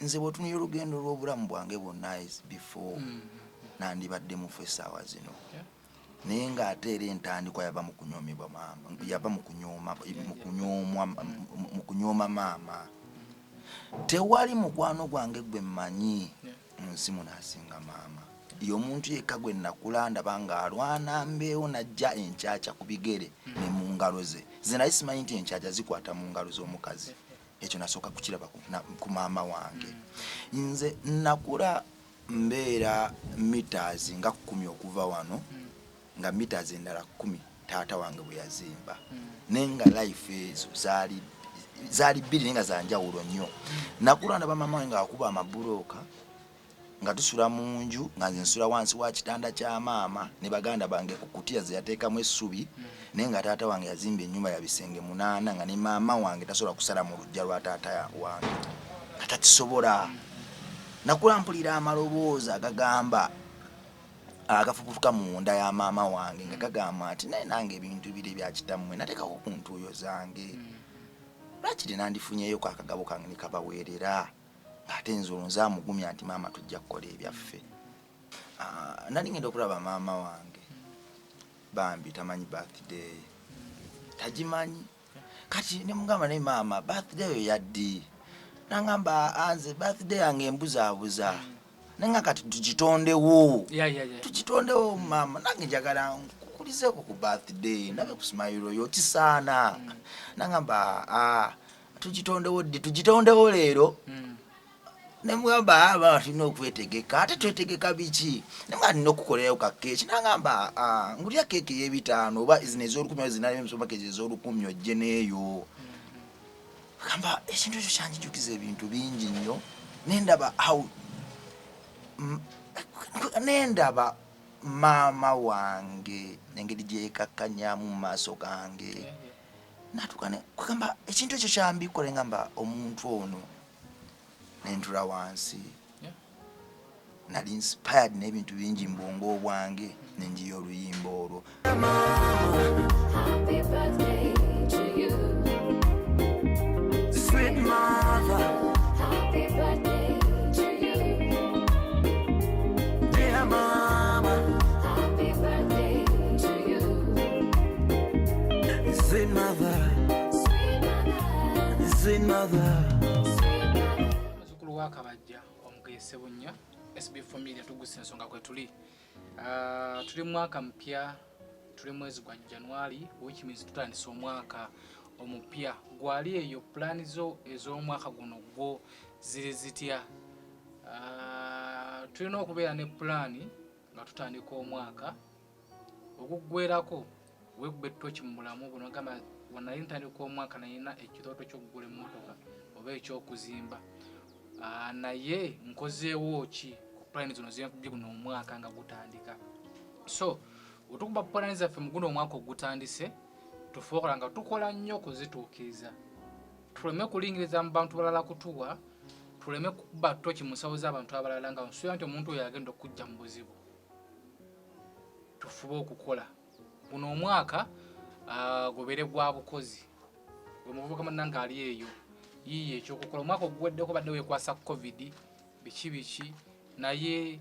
nze bwotunira olugendo lw'obulamu bwange bwonna SB4 nandibadde mu essaawa zino naye ng'ate era entandikwa yava mu kunyoomebwa maama, yava mu kunyooma maama. Tewali mukwano gwange gwe mmanyi nsi munaasinga maama. Yo omuntu yekka gwe nakula ndaba ng'alwana mbeewo najja enkyakya ku bigere ne mu ngalo ze. Nze naye simanyi nti enkyakya zikwata mu ngalo z'omukazi. Ekyo nasooka kukiraba ku maama wange. Nze nakula mbeera meters nga 10 okuva wano nga meters endala 10 taata wange bwe yazimba. Nenga life ezo zaali bbiri nga zanjawulo nnyo. Nakula ndaba maama wange akuba amabuloka nga tusula mu nju nga nze nsula wansi wa kitanda kya maama ne baganda bange ku kutiya ze yateekamu essubi naye nga taata wange yazimba ennyumba ya bisenge 8 nga ne maama wange tasobola kusala mu lujja lwa taata wange nga tatisobola. Nakula mpulira amaloboozi agagamba agafubutuka mu nda ya maama wange nga gagamba nti naye nange ebintu biri bya kitammwe nateekako ku ntuuyo zange. Lwaki nandifunyeyo ku akagabo kange ne kabaweerera ng'ate nzolo nzaamugumya nti maama tujja kukola ebyaffe. Nali ngenda okulaba maama wange bambi tamanyi birthday, tagimanyi. Kati ne mugamba naye maama birthday yo yaddi. Nangamba anze birthday yange embuzaabuza. Nenga kati tugitondewo. Tugitondewo maama nange njagala nkukulizeko ku birthday ndabe ku smile yo tisaana. Nangamba tugitondewo ddi tugitondewo leero. Nemugamba aba tulina okwetegeka ate twetegeka biki nemugamba nina okukolerayo ka keeki. Nangamba ngulya keeki y'ebitaano oba ez'olukumi zinayo emisomake ez'olukumi ojje neeyo. Kamba ekintu ekyo kyanjijukiza ebintu bingi nnyo nendaba maama wange engeri gye yeekakkanyamu mu maaso gange natuka kugamba ekintu ekyo kyambikola ngamba omuntu ono nentula wansi nali inspired n'ebintu bingi mu bwongo bwange nenjiya oluyimba olwo. Happy birthday to you. Sweet mother, happy birthday to you. Dear mama, happy birthday to you. Sweet mother, sweet mother. Muzukulu wa Kabajja omugese bunnya SB4 Media Tuggussa Enssonga kwe tuli. Tuli mwaka mpya, tuli mwezi gwa Januari, which means tutandise omwaka omupya. Gwali eyo plan zo ez'omwaka guno gwo ziri zitya? Tulina okubeera ne plan nga tutandika omwaka okugwerako wekube tochi mu bulamu buno gamba wana intandika omwaka nayina ekirooto ky'okugula emmotoka oba eky'okuzimba. Naye nkozeewo ki ku plan zino ziri guno omwaka nga gutandika. So otukuba plan zaffe mu guno omwaka ogutandise tufuukola nga tukola nnyo kuzituukiriza. Tuleme kulingiriza mu bantu balala kutuwa, tuleme kuba tochi mu nsawo z'abantu abalala nga nsuubira nti omuntu oyo agenda okujja mu buzibu. Tufube okukola guno omwaka gubere gwa bukozi. Omuvubuka munnange ali eyo yiye ekyokukola omwaka oguweddeko badde weekwasa covid biki naye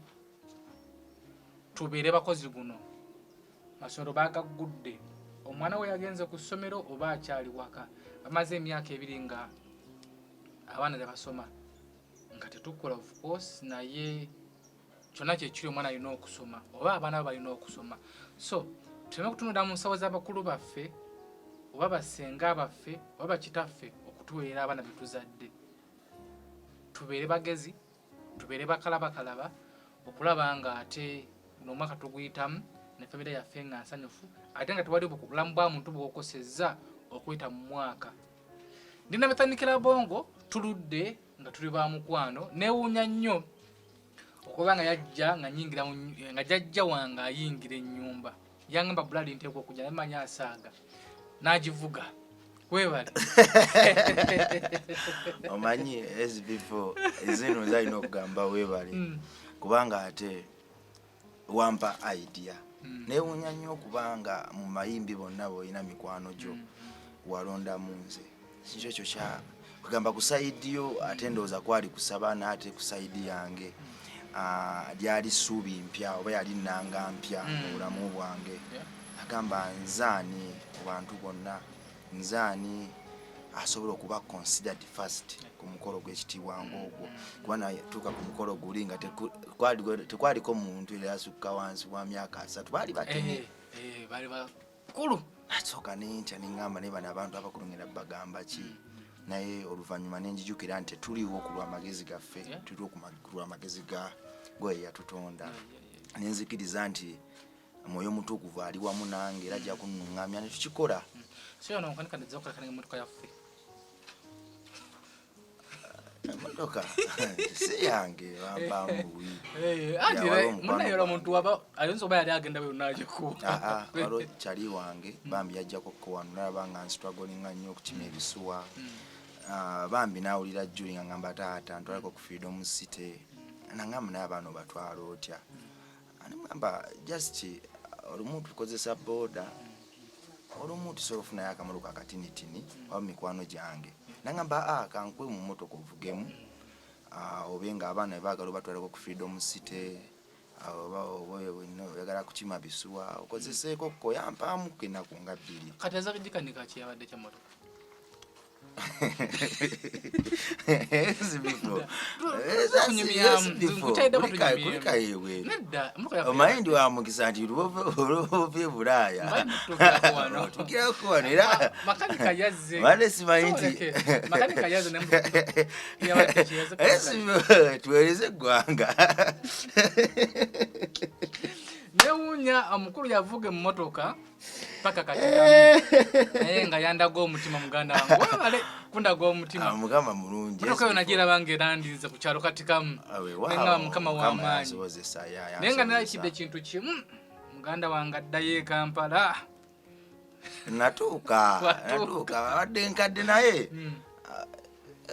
tubeere bakozi guno. Masomero bagagudde. Omwana we yagenze ku ssomero oba akyali waka bamaze emyaka 2 nga abaana tebasoma nga tetukola of course naye kyonna kyekiri omwana alina okusoma oba abaana balina okusoma. So tuleme kutunula mu nsawo z'abakulu baffe oba basenga baffe oba bakitaffe okutuweerera abaana be tuzadde. Tubeere bagezi, tubeere bakalabakalaba okulaba nga ate guno omwaka tuguyitamu ne famire yaffe nga nsanyufu ate nga tewali bukulamu bwa muntu bw'okosezza okuyita mu mwaka. Ndina methanikira Labongo tuludde nga tuli ba mukwano neewuunya nnyo okuba nga yajja nga nyingira nga jajja wange ayingira ennyumba yangamba bulali nteekwa okujja nemanya asaaga n'agivuga webale. Omanyi SB4 ezino zalina okugamba webale kubanga ate wampa idea. Neewuunya nnyo okubanga mu mayimbi bonna bw'olina mikwano gyo walonda mu nze. Kintu ekyo kugamba ku side yo atendoza kwali kusaba nate ku side yange lyali suubi mpya oba yali nanga mpya mu bulamu bwange agamba nzaani ku bantu bonna nzaani asobola okuba considered first ku mukolo gw'ekitiibwa ng'ogwo kuba natuuka ku mukolo guli nga tekwaliko muntu era yasukka wansi wa myaka 3 baali batene bali bakulu nasooka nenkya neŋŋamba naye bano abantu abakulungera bagamba ki naye oluvannyuma nenjijukira nti tuliwo ku lw'amagezi gaffe tuliwo ku lw'amagezi gwe yatutonda nenzikiriza nti mwoyo mutukuvu ali wamu nange era ajja kunnuŋŋamya ne tukikola motoka si yange bambuwi munayola muntu waba ayinza oba yali agenda byonaagikuwa walo kyali wange bambi yajjako kko wano nalaba nga nsitwagolinga nnyo okukima ebisuwa bambi nawulira jjuli nga ngamba taata ntwalako ku freedom city nangamba naye abaana obatwala otya nimugamba just olumu tukozesa booda olumu tusobola ofunayo akamuluka akatinitini oba mikwano gyange nangamba kankwe mu motoka ovugemu obe nga abaana baagala obatwalako ku freedom city oyagala kukima bisuwa okozeseeko koyampaamu kenaku nga 2 kati azakijikanika kiyabadde kya motoka omayindi wa mukisa nti lubovi Bulaaya tukirako wano era wadde simanyi nti tuweereze eggwanga newuunya omukulu yavuga emmotoka paka kati naye nga yandaga omutima muganda wange wabale kundaga omutima mukama mulungi motoka yona giraba ng'erandinze ku kyalo kati kamu nenga mukama w'amaanyi naye nga nalikidde ekintu kimu muganda wange addayo e Kampala natuuka wadde nkadde naye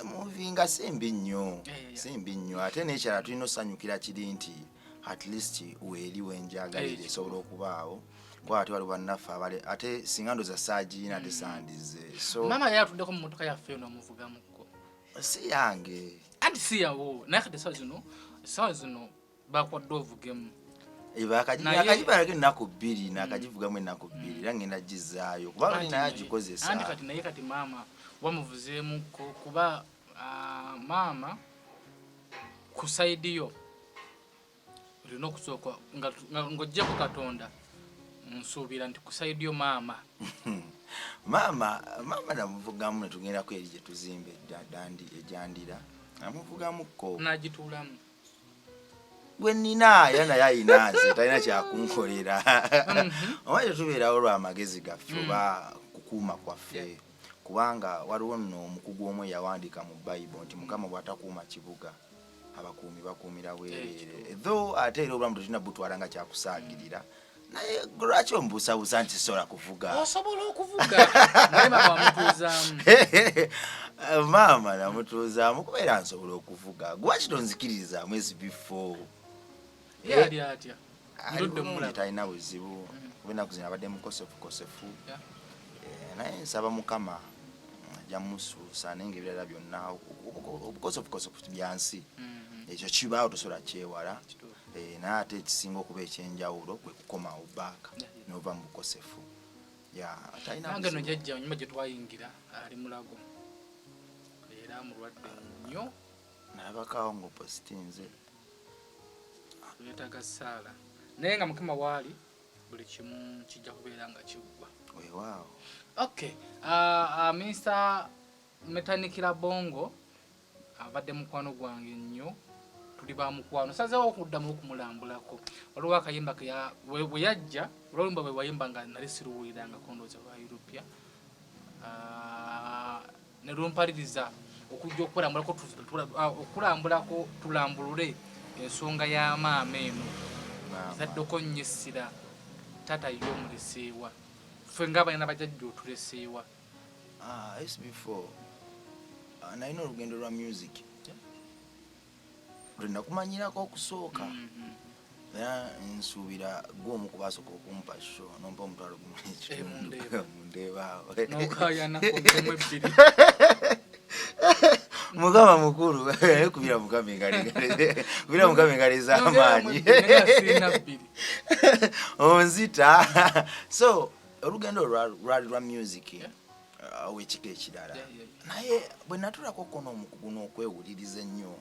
muvinga simbi nnyo ate n'ekyala tulina osanyukira kiri nti at least weeri wenjagalire esobola okubaawo kwa ate wali bannaffe abale ate singa ndoza saagirina ate sandize so maama yali atuddeko mu motoka yaffe n'omuvugamukko si yange anti si yawo naye kati esawa zino bakwadde ovugemu akagibalako ennaku 2 nakagivugamu ennaku 2 era ngenda gizaayo kuba bali naye agikozesa anti kati naye kati maama wamuvuzeemukko kuba maama ku saidi yo olina okusooka ng'oggyeko Katonda nsuubira nti ku saidi yo maama namuvugamu netugendako eri gye tuzimba ejandira namuvugamukko nagituulamu gwe nnina era naye ayinaze talina kyakunkolera oba tetubeerawo lw'amagezi gaffe oba kukuuma kwaffe kubanga waliwo nno omukugu omwe yawandiika mu Bayibuli nti Mukama bw'atakuuma kibuga abakuumi bakuumira bwereere though ate era obulamu tetulina butwala nga kyakusaagirira naye lwaki ombuusabuusa nti sobola kuvuga osobola okuvuga naye maama wamutuuzaamu maama namutuuzaamu kubeera nsobola okuvuga lwaki tonzikiririzaamu SB4 yali atya ndudde mulaba talina buzibu kubenaku zino abadde mukosefu naye nsaba Mukama ajja musuusa naye ng'ebirala byonna obukosefu byansi ekyo kibaawo tosobola kyewala naye ate ekisinga okuba ekyenjawulo kwe kukomawo baaka n'ova mu bukosefu nange no jjajja nyuma gye twayingira ali Mulago era mulwadde nnyo nalabakawo ng'opositinze yeetaga ssaala naye nga Mukama waali buli kimu kijja kubeera nga kiggwa weewaawo okay Mr. Metanikira Bongo abadde mukwano gwange nnyo tuli ba mukwano sazeewo okuddamu okumulambulako waliwo akayimba bwe yajja olwolumba bwe wayimba nga nali siruwuliranga kondooza lwa Europia ne lumpaliriza okujja okulambulako tulambulule ensonga ya maama eno ezaddeko nnyo essira taata yo omuleseewa ffe ng'abalina bajjajja otuleseewa SB4 nalina olugendo lwa music lwenakumanyirako okusooka era nsuubira gw'omu kubasooka okumpa sho nompa omutwalo gumu mundeebaawo n'okaayanako emu 2 mugama mukulu kubira mugama engale z'amaanyi onzita so olugendo lwa music owekika ekirala naye bwe natulako kono omukugu n'okwewuliriza ennyo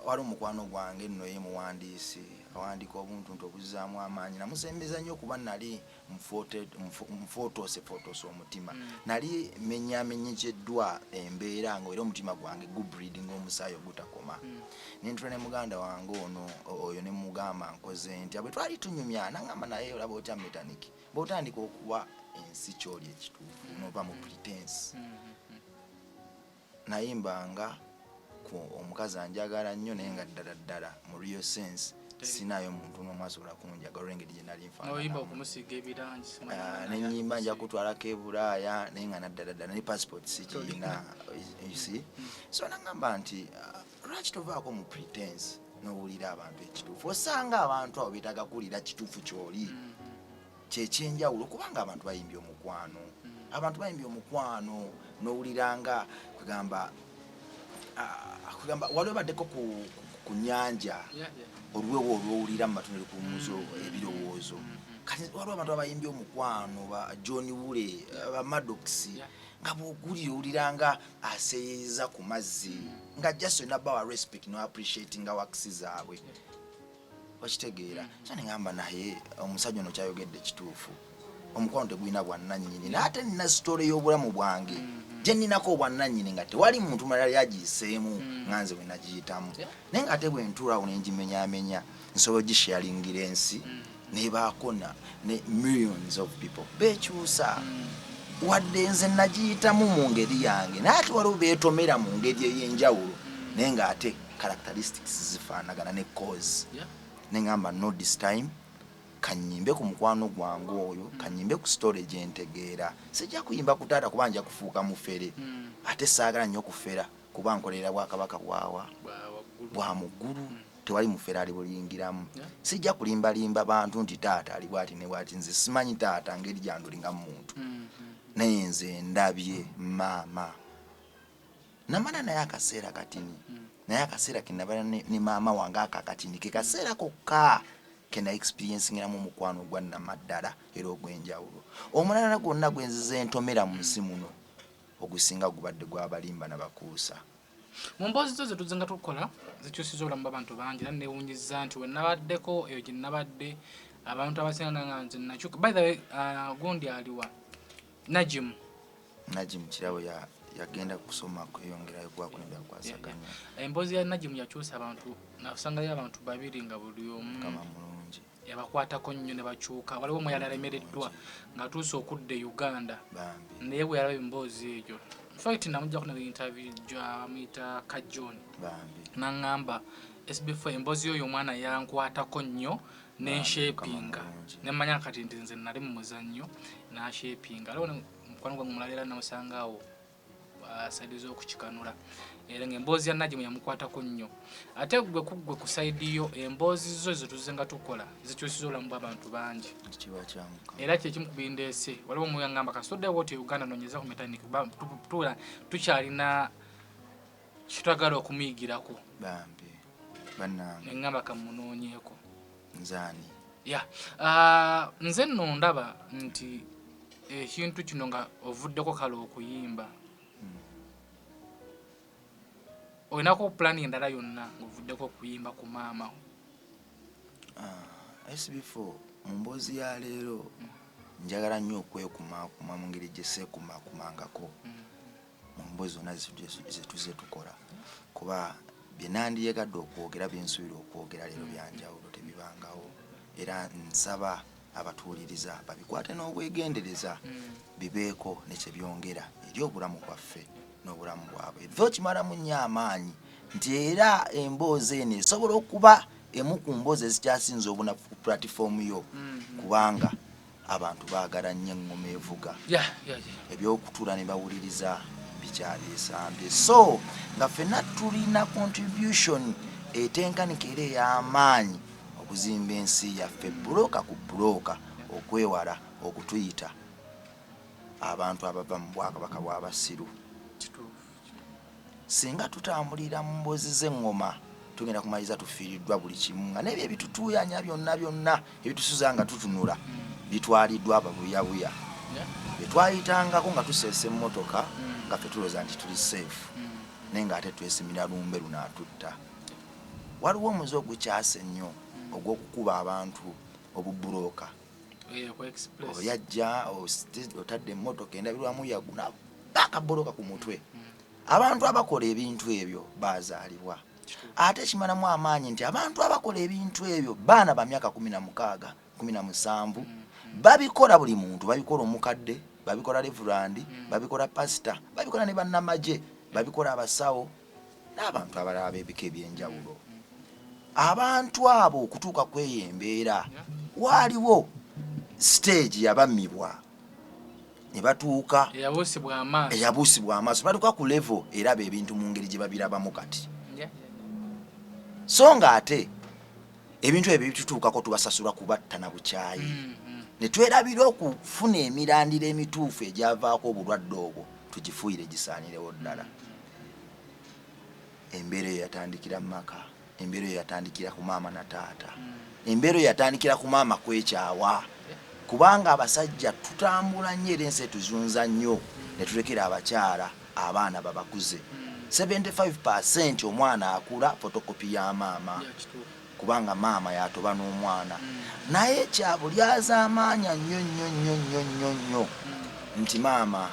wali omukwano gwange nno ye muwandiisi awandika obuntu obuzaamu amaanyi namusembeza nnyo okuba nali mfotoose omutima nali menyeddwa embeera nga era omutima gwange gubreed ng'omusaayi ogutakoma nentula ne muganda wange ono oyo ne mugamba nkoze nti bwe twali tunyumya nangamba naye olaba otya metaniki bw'otandika okuba ensi kyoli ekituufu nova mu pretense nayimbanga omukazi anjagala nnyo naye nga ddala mu real sense sinayo muntu n'omu asobola kunjagala olw'engeri gye nali nfaanana nenyimba nja kutwalako ebulaaya naye nga naddala ne passport sikirina so nangamba nti lwaki tovaako mu pretense n'owulira abantu ekituufu osanga abantu abo beetaga kuwulira kituufu kyoli kyekyenjawulo kubanga abantu bayimbye omukwano n'owuliranga kugamba waliwo baddeko ku nnyanja olwewo olwowulira mu matundu ekumuzo ebirowoozo kati waliwo abantu abayimbye omukwano ba John Wule ba Maddox nga bw'ogulira owuliranga aseeyeza ku mazzi nga just nabba wa respect no appreciating works zaabwe okitegeera so nengamba naye omusajja ono kyayogedde kituufu omukwano tegulina bwannannyini naate nina story y'obulamu bwange gye nninako obwannannyini nga tewali muntu mulala yagiyiseemu nga nze bwe nagiyitamu naye nga ate bwe ntuulawo ne ngimenyaamenya nsobola ogisharingira ensi nebaako ne millions of people beekyusa wadde nze nagiyitamu mu ngeri yange naye ate waliwo beetomera mu ngeri ey'enjawulo naye nga ate characteristics zifaanagana ne cause nengamba no this time kanyimbe ku mukwano gwange oyo kanyimbe ku story gye ntegeera sijja kuyimba ku taata kuba nja kufuuka mufere ate saagala nnyo kufera kuba nkolera bwakabaka bwa muggulu tewali mufere ali buliyingiramu sijja kulimbalimba bantu nti taata ali bwati ne bwati nze simanyi taata ngeri gyandulinga muntu naye nze ndabye maama namala naye akaseera katini naye akaseera kenabala ne maama wange akakatini ke kaseera kokka kena experience ngiramu omukwano gwa namaddala era ogw'enjawulo omulala gwonna gwenzize entomera mu nsi muno ogusinga gubadde gw'abalimba n'abakuusa mu mboozi zo zetuzenga tukola zikyusiza obulamu bw'abantu bangi era neewunyizza nti we nabaddeko eyo gye nabadde abantu abasinga nga nze nakyuka by the way gundi aliwa Najimu kirabo yagenda kusoma kweyongerayo gwako nebyakwasaganya emboozi ya Najimu yakyusa abantu nasangayo abantu babiri nga buli omu kama mulungi yabakwatako nnyo ne bakyuka waliwo omwe yali alemereddwa ng'atuuse okudda e Uganda naye bwe yalaba emboozi eyo fact namujjako ne interview amuyita Kajoni n'aŋŋamba SB4 emboozi oyo omwana yankwatako nnyo nenshepinga nemmanya kati nti nze nali mu muzannyo n'ashepinga aliwo mukwano gwange omulala era namusangaawo asaidiza okukikanula era ng'emboozi ya Najimu yamukwatako nnyo ate gwe ku saidi yo emboozi zo zetuzenga tukola zikyusiza obulamu bw'abantu bangi era kyekimu ku bindeese waliwo omuyangamba kasitoddewo oti Uganda nonyeza ku metaniki tukyalina kitwagala okumuyigirako neŋŋamba kamunoonyeeko nzaani nze nno ndaba nti ekintu kino nga ovuddeko kale okuyimba olinako plan endala yonna ng'ovuddeko okuyimba ku maama SB4 mu mboozi ya leero njagala nnyo okwekumaakuma mu ngeri gye seekumakumangako mu mboozi zonna zetuze tukola kuba bye nandiyegadde okwogera byensuubira okwogera leero byanjawulo tebibangawo era nsaba abatuuliriza babikwate n'obwegendereza bibeeko nekyebyongera eri obulamu bwaffe n'obulamu bwabwe tho kimalamu nnyo amaanyi nti era emboozi eno esobola okuba emu ku mboozi ezikyasinza obunafu ku pulatifomu yo kubanga abantu baagala nnyo eŋŋoma evuga ebyokutuula ne bawuliriza bikyaleesambye so nga ffenna tulina contribution etenkanika era ey'amaanyi okuzimba ensi yaffe bulooka ku bulooka okwewala okutuyita abantu abava mu bwakabaka bw'abasiru singa tutambulira mu mbozi z'eŋŋoma tugenda kumaliza tufiiriddwa buli kimu nga n'ebyo ebitutuuyanya byonna ebitusuza nga tutunula bitwaliddwa ababuyabuya betwayitangako nga tuseesa emmotoka nga ffe tulowooza nti tuli safe naye ng'ate twesimira lumbe lunaatutta. Waliwo omuze ogukyasa ennyo ogw'okukuba abantu obubulooka. Oyajja otadde emmotoka endabirwamu yaguna akabulooka ku mutwe. Abantu abakola ebintu ebyo baazaalibwa. Ate kimalamu amaanyi nti abantu abakola ebintu ebyo baana ba myaka 16, 17 babikola buli muntu, babikola omukadde, babikola reverand, babikola pastor, babikola ne bannamagye, babikola abasawo n'abantu abalala b'ebika eby'enjawulo. Abantu abo okutuuka kweyo embeera waaliwo stage yabammibwa ne batuuka eyabuusibwa amaaso batuuka ku level eraba ebintu mu ngeri gye babirabamu kati. So nga ate ebintu ebyo bitutuukako tubasasulwa kubatta na bukyayi ne twerabira okufuna emirandira emituufu egyavaako obulwadde obwo tugifuuyire gisaanirewo ddala. Embeera eyo yatandikira mu maka, embeera eyo yatandikira ku maama na taata, embeera eyo yatandikira ku maama kwekyawa, kubanga abasajja tutambula nnyo era ensi etuzunza nnyo ne tulekera abakyala abaana babakuze. 75% omwana akula fotokopi ya maama kubanga maama yatoba n'omwana naye kyabulyaza amaanya nnyo nti maama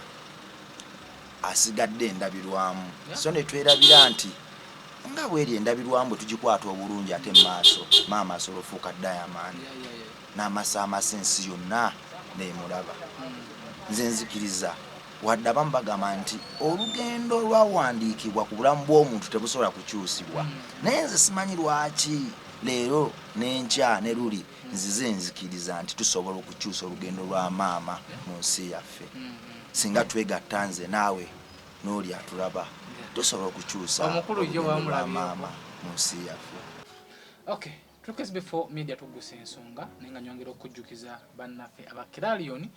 asigadde endabirwamu. So ne twerabira nti nga bweri endabirwamu tugikwata obulungi ate maaso maama asobola ofuuka diamond n'amasa amasensi yonna neemulaba. Nze nzikiriza wadde abamu bagamba nti olugendo lwawandiikibwa ku bulamu bw'omuntu tebusobola kukyusibwa, naye nze simanyi lwaki leero n'enkya ne luli nzize nzikiriza nti tusobola okukyusa olugendo lwa maama mu nsi yaffe. Singa twegatta nze naawe n'oli atulaba tusobola okukyusa olugendo lwa maama mu nsi yaffe. Okay. SB4 Media Tuggussa Enssonga nenga nyongera okujjukiza bannaffe abakiralioni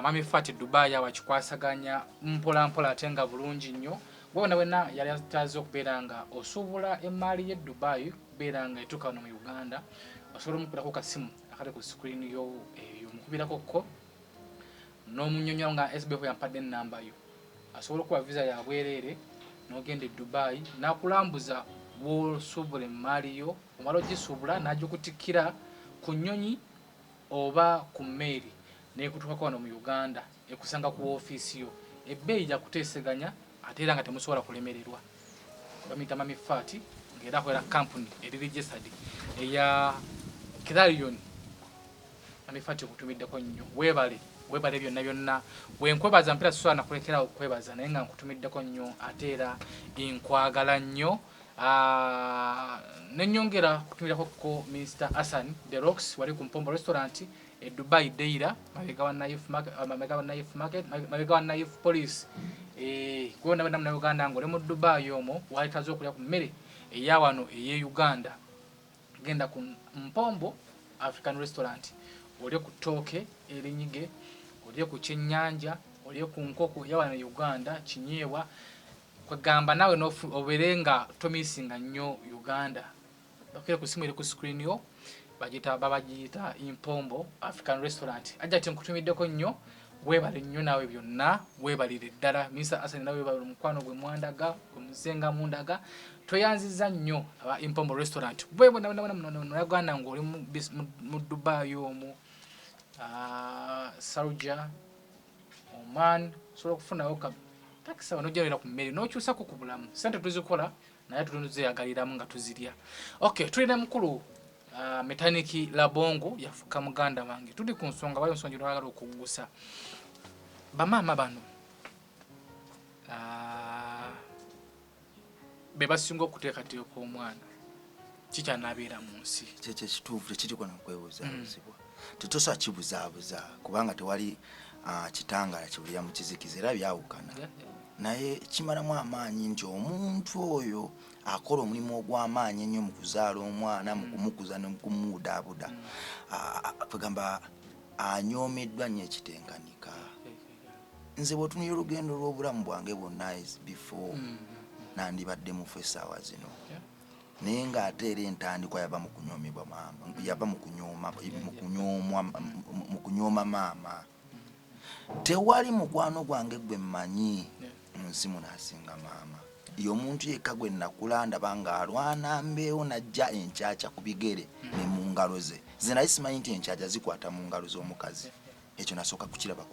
Mami Fati Dubai abakikwasaganya mpola atenga bulungi nnyo. Gwona wenna yali ataze okubeera nga osuubula emmaali ye Dubai kubeera nga etuuka wano mu Uganda osobola omukubirako kasimu akali ku screen yo eyo mukubirako ko n'omunyonyo nga SB4 yampadde ennamba yo asobola okuba visa ya bwereere n'ogenda e Dubai n'akulambuza w'osuubula emmaali yo omala ogisuubula n'agikutikira ku nnyonyi oba ku mmeeri n'ekutuukako wano mu Uganda ekusanga ku woofiisi yo ebbeeyi jakuteeseganya ate era nga temusobola kulemererwa. Bamuyita Mami Fati ng'era akolera kampuni eri registered eya Kiralion. Mami Fati okutumiddeko nnyo weebale byonna wenkwebaza mpera sisobola nakulekera okwebaza naye nga nkutumiddeko nnyo ate era nkwagala nnyo. Nenyongera kutumirako ko Mr. Hassan The Rocks wali ku Mpombo Restaurant e Dubai Deira mabega wa Naye Police gwona bana mu Uganda ngole mu Dubai omwo wali tazo okulya ku mmere eyawano eye Uganda genda ku Mpombo African Restaurant olye ku tooke erinyige olye ku kyennyanja olye ku nkoko yawano Uganda kinyewa kwegamba nawe oberenga tomisinga nnyo Uganda. Bakira ku simu eri ku screen yo babagiyita Impombo African Restaurant. Ajja nkutumiddeko nnyo weebale nnyo nawe byonna weebalire ddala. Mr. Hassan nawe weebale omukwano gwe mwandaga omusenga mundaga toyanziza nnyo aba Impombo Restaurant. Bwebo na Uganda ng'oli mu Dubai omwo Alooja Oman sobola okufunayo takisa wanojerera ku mmere n'okyusako ku bulamu sente tuzikola naye tuzeyagaliramu nga tuzirya. Okay, tulina mukulu metaniki Labongo yafuka muganda wange tuli ku nsonga bayo nsonga lwagala okuggusa bamaama bano be basinga okuteekateeka omwana kikyanabeera mu nsi kyekyo ekituufu tekiriko nakwebuzaabuzibwa tetusobola kibuzaabuza kubanga tewali kitangala kibulira mu kizikiza era byawukana naye kimalamu amaanyi nti omuntu oyo akola omulimu ogw'amaanyi ennyo mu kuzaala omwana mu kumukuza ne mu kumuudaabuda tugamba anyoomeddwa nnyo ekitenkanika. Nze bw'otunuulira olugendo lw'obulamu bwange bwonna SB4 nandibadde mufu essaawa zino naye ng'ate era entandikwa yava mu kunyoomebwa maama, yava mu kunyooma maama. Tewali mukwano gwange gwe mmanyi nsi munasinga maama. Y'omuntu yekka gwe nakula ndaba ng'alwana mbeewo najja encaca ku bigere ne mu ngalo ze. Nze nali simanyi nti encaca zikwata mu ngalo z'omukazi. Ekyo nasooka kukiraba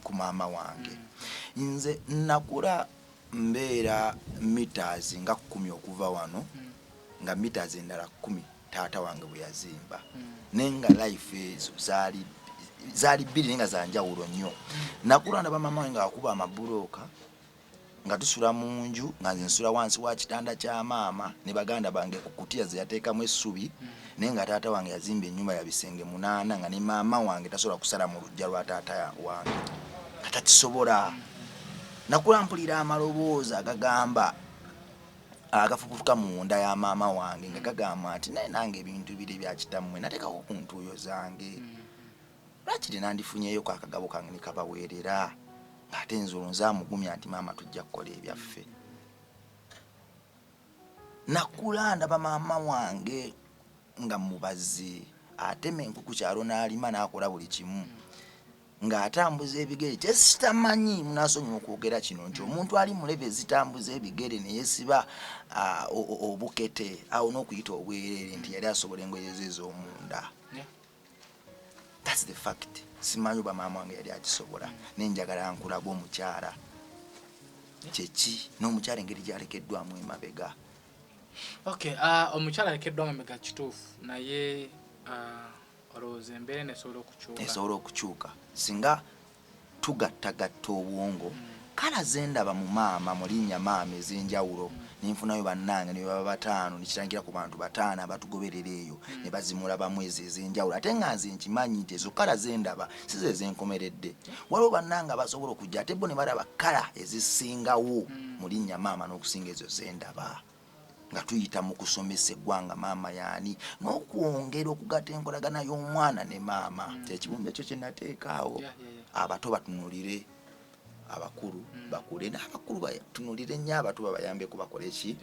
ku maama wange. Nze nakula mbeera meters nga 10 okuva wano, nga meters endala 10 taata wange bwe yazimba. Nenga life ezo zaali bbiri nga zanjawulo nnyo. Nakula ndaba maama wange ng'akuba amabulooka nga tusula mu nju, nga nze nsula wansi wa kitanda kya maama ne baganda bange ku kutiya ze yateekamu essubi. Naye nga taata wange yazimba ennyumba ya bisenge 8 nga ne maama wange tasobola kusala mu luggya lwa taata wange nga takisobola. Nakula mpulira amaloboozi agagamba agafubutuka mu nda ya maama wange nga gagamba nti naye nange ebintu biri bya kitammwe nateekako ku ntuuyo zange. Lwaki nandifunyeeyo ku akagabo kange ne kabaweerera ng'ate enzolo nzaamugumya nti maama tujja kukola ebyaffe. Nakula ndaba maama wange nga mubazi atema enku ku kyalo n'alima n'akola buli kimu ng'atambuza ebigere. Kyesitamanyi munaasonyiwa okwogera kino nti omuntu ali mu leve zitambuza ebigere ne yeesiba obukete awo n'okuyita obwereere nti yali asobola engoye ze ez'omunda. That's the fact. Simanyi oba maama wange yali akisobola. Nenjagala nkulaga omukyala kyeki n'omukyala engeri gy'alekeddwamu emabega. Okay, omukyala alekeddwamu emabega kituufu naye olowooza embeera esobola okukyuka singa tugattagatta obwongo. Kala zendaba mu maama mu linnya maama ez'enjawulo ninfunayo bannange ne baba 5 nekitandikira ku bantu 5 abatugoberera eyo ne bazimulabamu ezo ez'enjawulo. Ate nga nze nkimanyi nti ezo kala zendaba si ze zenkomeredde. Waliwo bannange abasobola okujja ate bo ne balaba kala ezisingawo mu linnya maama n'okusinga ezo zendaba. Nga tuyita mu kusomesa eggwanga maama yaani n'okwongera okugatta enkolagana y'omwana ne maama. Ekibumbe ekyo kye nateekaawo. Abato batunulire abakulu bakule n'abakulu batunulire nnyo abato babayambeko bakole ki.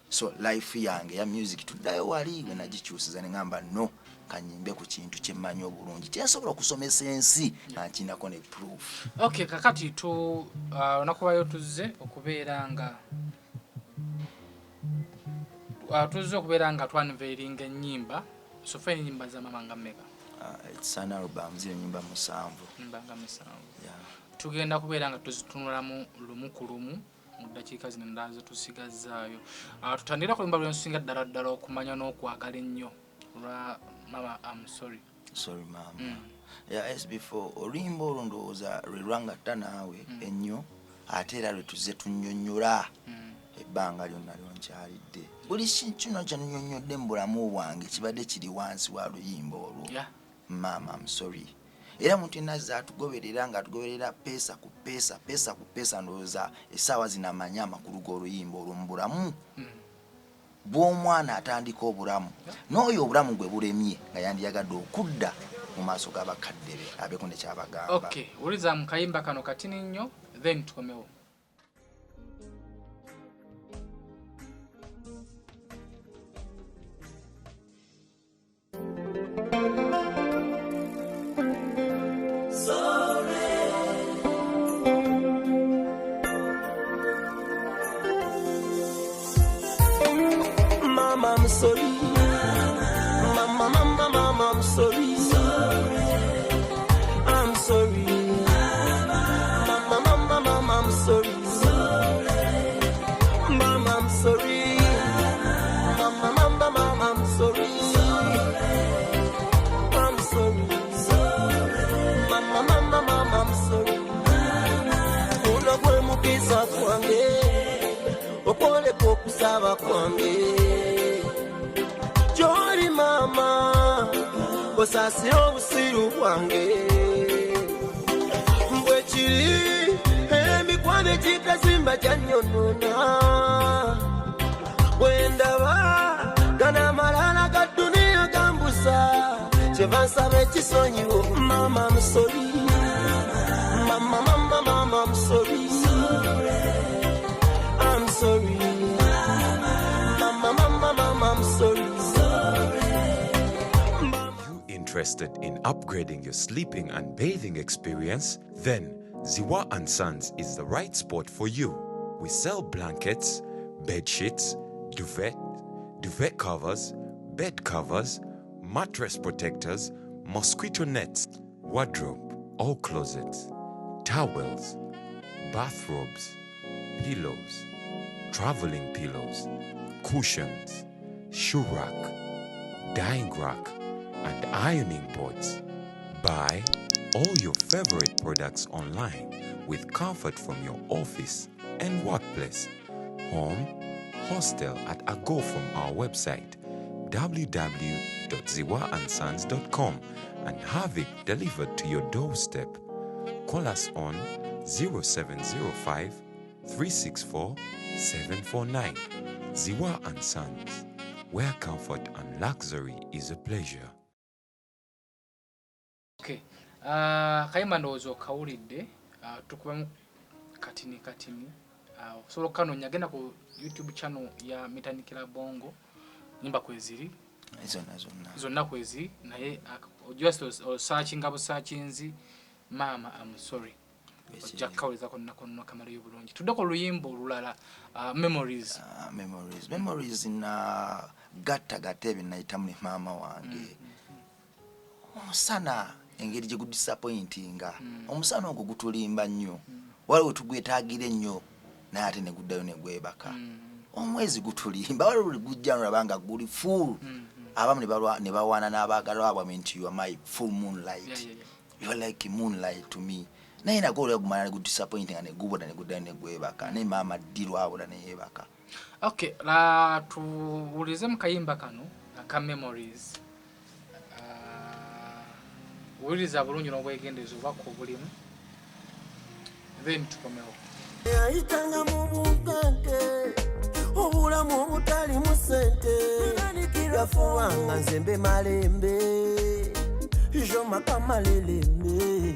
So life yange ya music tuddayo wali we nagikyusiza ne ngamba no kanyimbe ku kintu kye mmanyi obulungi kyensobola okusomesa ensi nankinako ne proof. Okay, kakati onakubayo tuzze okubeera nga twanveringa ennyimba. So fe ennyimba za maama nga mmeka? It's an album ziri ennyimba 7. Yeah. Tugenda kubeera nga tuzitunulamu lumu ku lumu mu ddakiika zino endala ze tusigazaayo. Tutandikira ku luyimba lwensinga ddala okumanya n'okwagala ennyo olwa Mama I'm sorry. Sorry Mama. Yeah, SB4 oluyimba olwo ndowooza lwe lwangatta naawe ennyo ate era lwe tuzze tunnyonnyola ebbanga lyonna lyonkyalidde. Buli kino kye nnyonnyodde mu bulamu bwange kibadde kiri wansi wa luyimba olwo. Mama I'm sorry. Era muntu nazza atugoberera nga atugoberera pesa ku pesa ndowooza essaawa zinamanya amakulu g'oluyimba olwo mu bulamu bw'omwana atandika obulamu n'oyo obulamu gwe bulemye nga yandiyagadde okudda mu maaso g'abakadde be abeeko ne kyabagamba. Okay, uliza mu kayimba kano katini nnyo then tukomewo. I'm sorry, Mama, I'm sorry, I'm sorry, Mama, I'm sorry, Mama, I'm sorry, Mama, I'm sorry, I'm sorry, Mama, I'm sorry. Una kwe mukisa kwange, opole pokusaba kwange. Jori mama, osasi obusiru bwange. Mbwe kiri, emikwane kitazimba kyanyonona. Wendaba, gana malala ga dunia gambusa. Kyeva nsaba ekisonyiwo, mama I'm sorry. Mama I'm sorry. I'm sorry. interested in upgrading your sleeping and bathing experience? Then Ziwa & Sons is the right spot for you. We sell blankets, bed sheets, duvet covers, bed covers, mattress protectors, mosquito nets, wardrobe, all closets, towels, bathrobes, pillows, traveling pillows, cushions, shoe rack, dyeing rack, and ironing boards. Buy all your favorite products online with comfort from your office and workplace, home, hostel at a go from our website www.ziwaansons.com and have it delivered to your doorstep. Call us on 0705 364 749. Ziwa & Sons, where comfort and luxury is a pleasure. Okay. Kayima ndowooza okawulidde tukubemu katini osobola okukanonya genda ku YouTube channel ya Metanikira Bongo nyimba kweziri zonna kweziri naye just searching busachinzi Maama I'm sorry ojja kawuliza konna kamalayo bulungi tuddeko oluyimba olulala memories na gatta ebinayitamu ne maama wange omusana engeri gye gudisappointinga omusana ogwo gutulimba nnyo waliwo tugwetaagira ennyo naye ate ne guddayo ne gwebaka omwezi gutulimba waliwo gujja nolabanga guli full abamu ne bawaana n'abaagalwa bwabwe nti you are my full moonlight you are like moonlight to me naye nagwo olwo gumala gudisappointinga ne guboda ne guddayo ne gwebaka naye maama ddirwa aboda ne yeebaka. Okay, tuwulize mu kayimba kano aka memories. Uwuliza bulungi n'obwegendezo obwako obulimu then tukomewo. Yayitanga mu bugante obulamu obutali mu ssente yafuwanga nzembe malembe joma kamalelembe.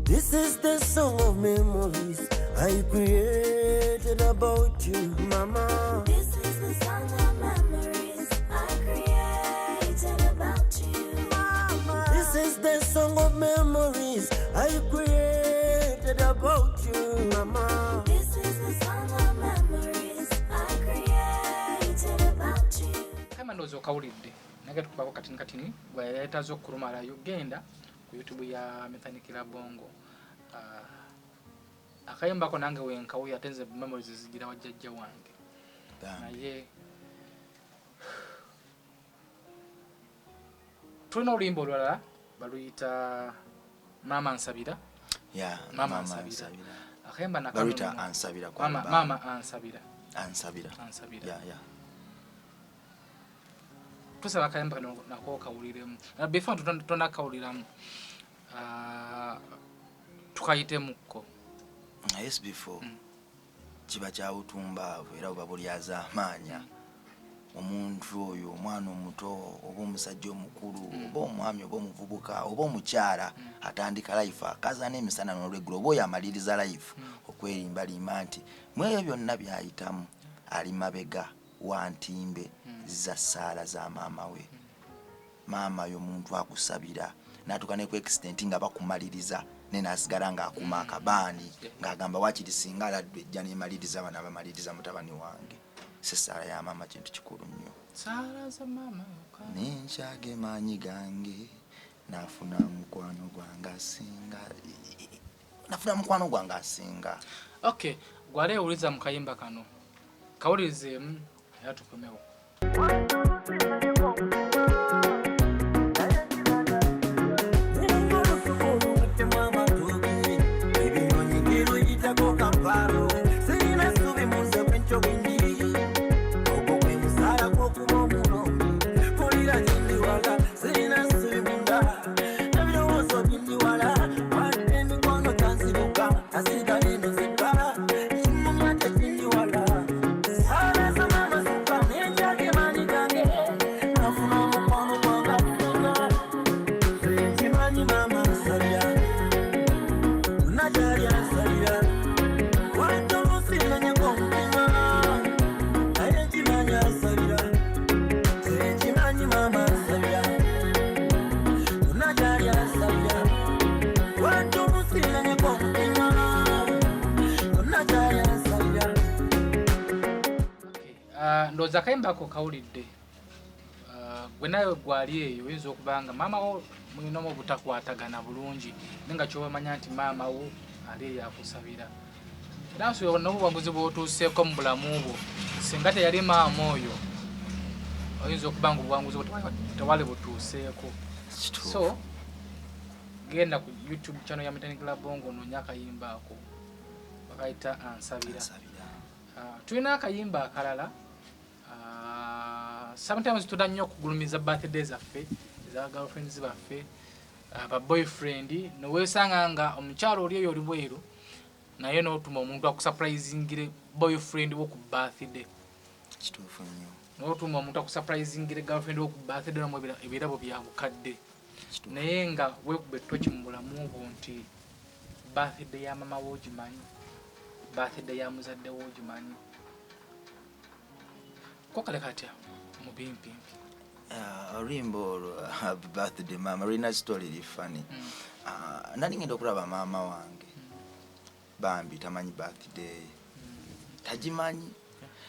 This is the song of memories I created about you, Mama. This is the song of memories I created about you, Mama. This is the song of memories I created about you, Mama. This is the song of memories I created about you. Kama ndozo kawulidde nage tukubako katini bwayetazo okulumala yogenda ku YouTube ya Metanikira Bongo. Akayimba ko nange wenkawuya atenze memories zigira wajjajja wange naye tulina oluyimba olulala baluyita Maama Ansabira. Maama Ansabira akayimba baluyita Ansabira kwa Maama Ansabira tusaba akayimba kano nako kawuliremu before tonakawuliramu tukayitemuko SB4 kiba kya butumbaavu era oba bulyaza amaanya omuntu oyo omwana omuto oba omusajja omukulu oba omwami oba omuvubuka oba omukyala atandika life akaza n'emisana n'olweggulo oba oyo amaliriza life okwerimbalimba nti mu ebyo byonna byayitamu ali mabega wa ntimbe za ssaala za maama we. Maama yo muntu akusabira natuka ne ku accident nga bakumaliriza nenasigala ng'akuma akabaani ng'agamba wakiri singa aladde ejja nemaliriza bana bamaliriza mutabani wange. Sessaala ya maama kintu kikulu nnyo. Saala za maama nenkyage maanyi gange nafuna mukwano gwange asinga. Okay, gwale uliza mu kayimba kano kawulizeemu era tukomewo. Mama, ndowooza akayimba ako kawulidde gwe nawe gwali eyo oyinza okubanga maama wo mulinamu obutakwatagana bulungi naye nga kyobamanya nti maama wo ali eyo akusabira era nsobola n'obuwanguzi bw'otuuseeko mu bulamu bwo singa teyali maama oyo oyinza okubanga obuwanguzi tewali butuuseeko so genda ku YouTube channel ya Metanika Labongo noonya akayimba ako bakayita ansabira. Tulina akayimba akalala sometimes tuda nnyo okugulumiza birthday zaffe eza girlfriends baffe aba boyfriend noweesanga nga omukyalo oli eyo oli bweru naye n'otuma omuntu akusurprisingire boyfriend wo ku birthday. Kituufu nnyo. N'otuma omuntu akusurprisingire girlfriend wo ku birthday namwe ebirabo bya bukadde naye nga weekube toki mu bulamu obwo nti birthday ya mama wo ogimanyi, birthday ya muzadde wo ogimanyi. Kokale katya mu bimpi oluyimba happy birthday mama lulina story li funny. Nali ngenda okulaba maama wange bambi tamanyi birthday tagimanyi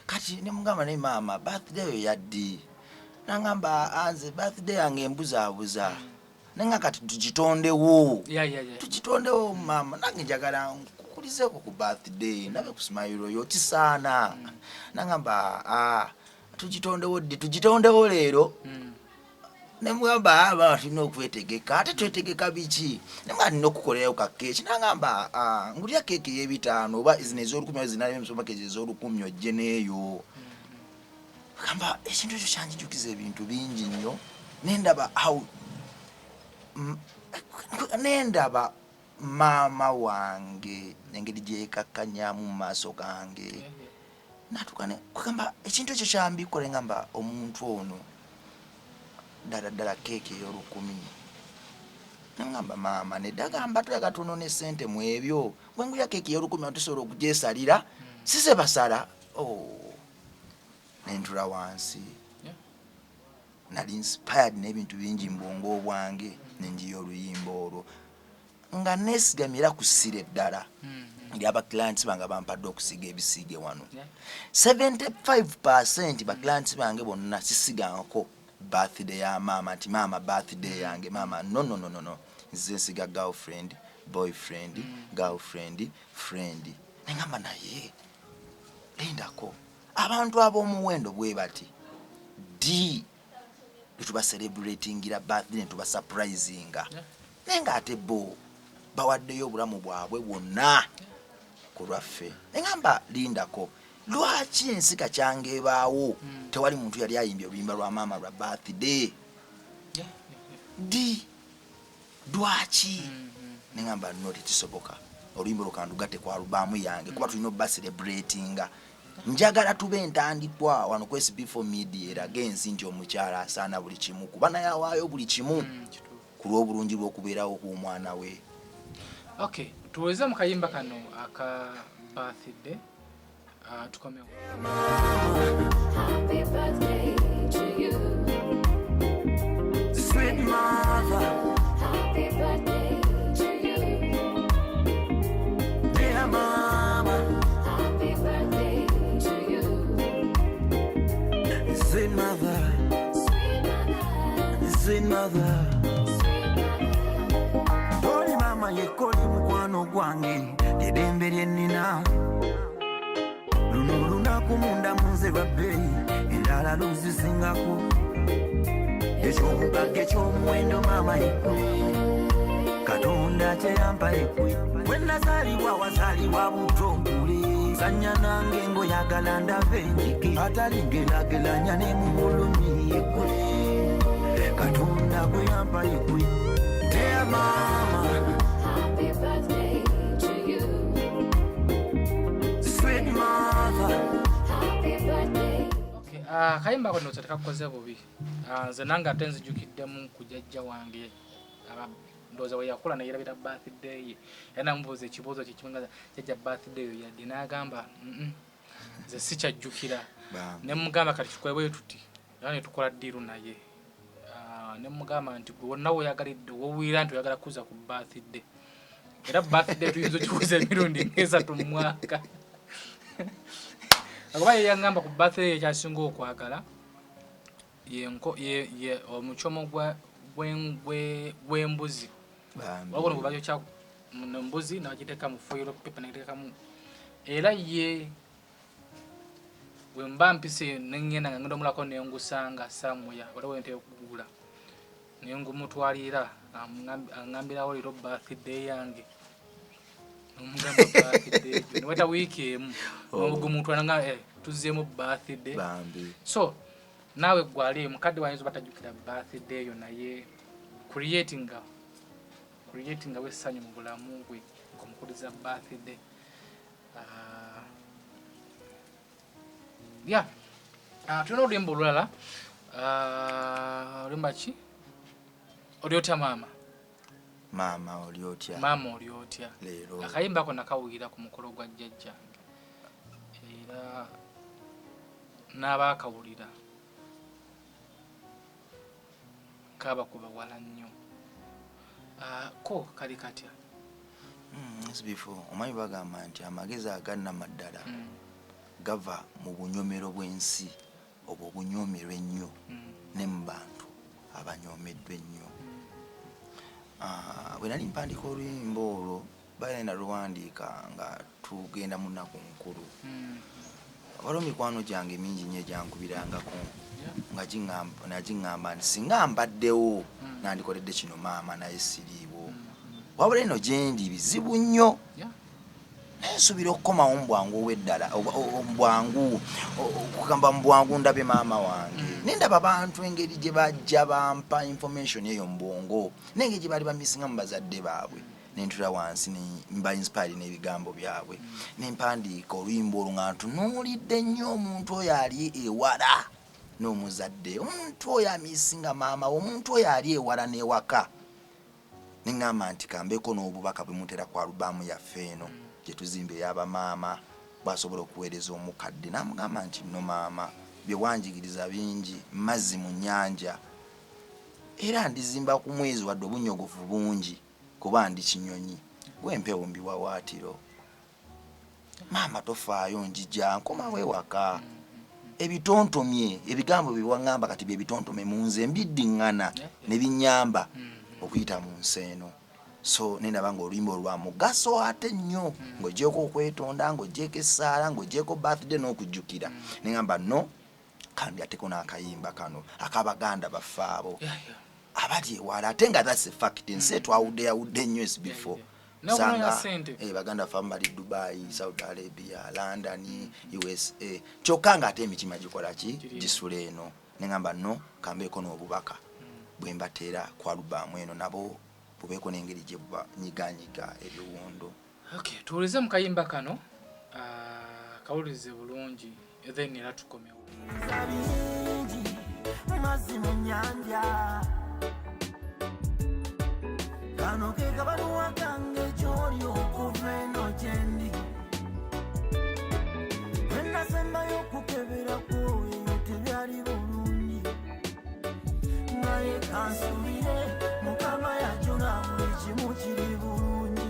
kati ne mugamba ne maama birthday yo yaddi nangamba anze birthday yange embuzaabuza nenga kati tugitondewo tugitondewo mama nange njagala nkukulizeko ku birthday ndabe ku smile yo kisaana nangamba tugitondewo leero ne mugamba aba tulina okwetegeka ate twetegeka biki nemba nina okukolerayo ka keeki nangamba ngulya keeki y'ebitaano oba zino ez'olukumi zinali emusomakezi ez'olukumi ojje neeyo gamba ekintu ekyo kyanjijukiza ebintu bingi nnyo nendaba maama wange engeri gyekakkanyamu mu maaso gange natukane kugamba ekintu ekyo kyambikole ngamba omuntu ono ddala keeki ey'olukumi nangamba maama neddagamba tuyaga tunone sente mu ebyo bwengulya keeki ey'olukumi tusobola okugyesalira size basala nentula wansi nali inspired n'ebintu bingi mbwongo bwange nenjiya oluyimba olwo nga nesigamira kusire ddala ndi aba clients bange bampadde okusiga ebisiige wano 75% ba clients bange bonna sisigangako birthday ya maama nti maama birthday yange maama no nze nsiga girlfriend boyfriend girlfriend friend nengamba naye lindako abantu ab'omuwendo bwe bati tuba celebratingira birthday tuba surprisinga nenga ate bo bawaddeyo obulamu bwabwe bwonna ku lwaffe nengamba lindako lwaki ensika kyange ebaawo tewali muntu yali ayimbye oluyimba lwa maama lwa birthday lwaki nengamba no tekisoboka oluyimba lukandugate kwa alubamu yange kuba tulina obba celebratinga njagala tube entandikwa wano ku SB4 Media eraga ensi nti omukyala asaana buli kimu kuba naye awaayo buli kimu ku lw'obulungi bw'okubeerawo k'omwana we. Okay, tuweze mu kayimba kano aka birthday tukomewo. Happy birthday to you. Sweet mother, Happy birthday to you. dear mama, Happy birthday to you. sweet mother, Sweet mother, sweet mother. sweet mother. Oli mama yekoli mukwano gwange eddembe lyennina luno olunaku munda munze lwa bbeeyi endala luzisingako ekyomugagga eky'omuwendo maama yekwe katonda kyeyampa yekwe bwe nazaalibwa wazaalibwa butonkule sanya nange ng'oyagala ndabe enjike ataligeraageranya ne mu bulumi yekwe katonda gwe yampa yekwe. Dear mama, Happy birthday to you. sweet mother, Happy birthday. Okay, kayimba kano tekakoze bubi. Nze nange ate nzijukiddemu ku jjajja wange ndowooza we yakula naye yerabira birthday ye era namubuuza ekibuuzo kyekimunga jjajja birthday yo yadde n'agamba nze sikyajjukira ne mugamba kati tukwebwe tuti era ne tukola ddiiru naye ne mugamba nti gwe wonna weoyagalidde wowuira nti oyagala kuza ku birthday era birthday tuyinza okikuuza emirundi ng'esatu mu mwaka akuba yeyangamba ku birthday ekyasinga okwagala ye omuchomo gw'embuzi wabona bwe bayokya mbuzi nabagiteeka mu foil paper nagiteekamu era ye bwe mba mpise nengenda nga ngenda omulako nengusanga samuya waliwo ente okugula nengumutwalira angambirawo leero birthday yange nomugamba birthday niweta wiiki emu ogumutwala tuzzeemu birthday so naawe gwali mukadde wayinza batajjukira birthday eyo naye creatinga wessanyu mu bulamu bwe ng'omukuliza birthday tulina oluyimba olulala oluyimba ki olyotya maama olyotya leero akayimba ako nakawulira ku mukolo gwa jjajjange era n'abaakawulira kabakuba wala nnyo ko kali katya SB4 omanyi bagamba nti amagezi agannamaddala gava mu bunyomero bw'ensi obwo obunyomerwa ennyo ne mu bantu abanyomeddwa ennyo bwe nali mpandika oluyimba olwo baali naluwandiika nga tugenda mu nnaku nkulu waliwo mikwano gyange mingi nnyo egyankubirangako nga nagiŋŋamba nti singa mbaddewo nandikoledde kino maama naye siriiwo wabula eno gyendi bizibu nnyo naye nsuubira okukomawo mbwangu ow'eddala mbwangu okugamba mbwangu ndabe maama wange nendaba abantu engeri gye bajja bampa information eyo mbwongo nengeri gye baali bamisinga mu bazadde baabwe nentula wansi mba inspired n'ebigambo byabwe nempandiika oluyimba olwo nga ntunuulidde nnyo omuntu oyo ali ewala n'omuzadde omuntu oyo amisinga maama omuntu oyo ali ewala n'ewaka neŋŋamba nti kambeeko n'obubaka bwe mutera ku alubamu yaffe eno gye tuzimba ey'abamaama bwasobola okuweereza omukadde namugamba nti nno maama bye wanjigiriza bingi mazzi mu nnyanja era ndizimba ku mwezi wadde obunyogovu bungi kuba ndi kinyonyi gw'empewo mbiwawaatiro maama tofaayo njija nkomawo ewaka ebitontomye ebigambo byewaŋŋamba kati bye bitontome mu nze mbiddiŋŋana ne binnyamba okuyita mu nsi eno so nendaba nga oluyimba olwa mugaso ate nnyo ng'ogyeko okwetonda ng'ogyeko essaala ng'ogyeko birthday n'okujjukira neŋŋamba no kambi ateko n'akayimba kano akabaganda baffe abo abali ewala ate nga that's a fact ensi etwawuddeyawudde nnyo SB4 sanga baganda famu bali Dubai, Saudi Arabia, London, USA kyokka nga ate emitima gikola ki gisula eno neŋŋamba no kambeeko n'obubaka bwe mbateera ku alubamu eno nabo bubeeko n'engeri gye banyiganyiga ebiwundo tuwulize mu kayimba kano kawulize bulungi then era tukomewo mazzi mu nnyanja kano ke kabaluwa kange gy'oli okuva eno gyendi bwe nasembayo okukeberako eyo tebyali bulungi naye kansubire mukama yajuna buli kimu kiri bulungi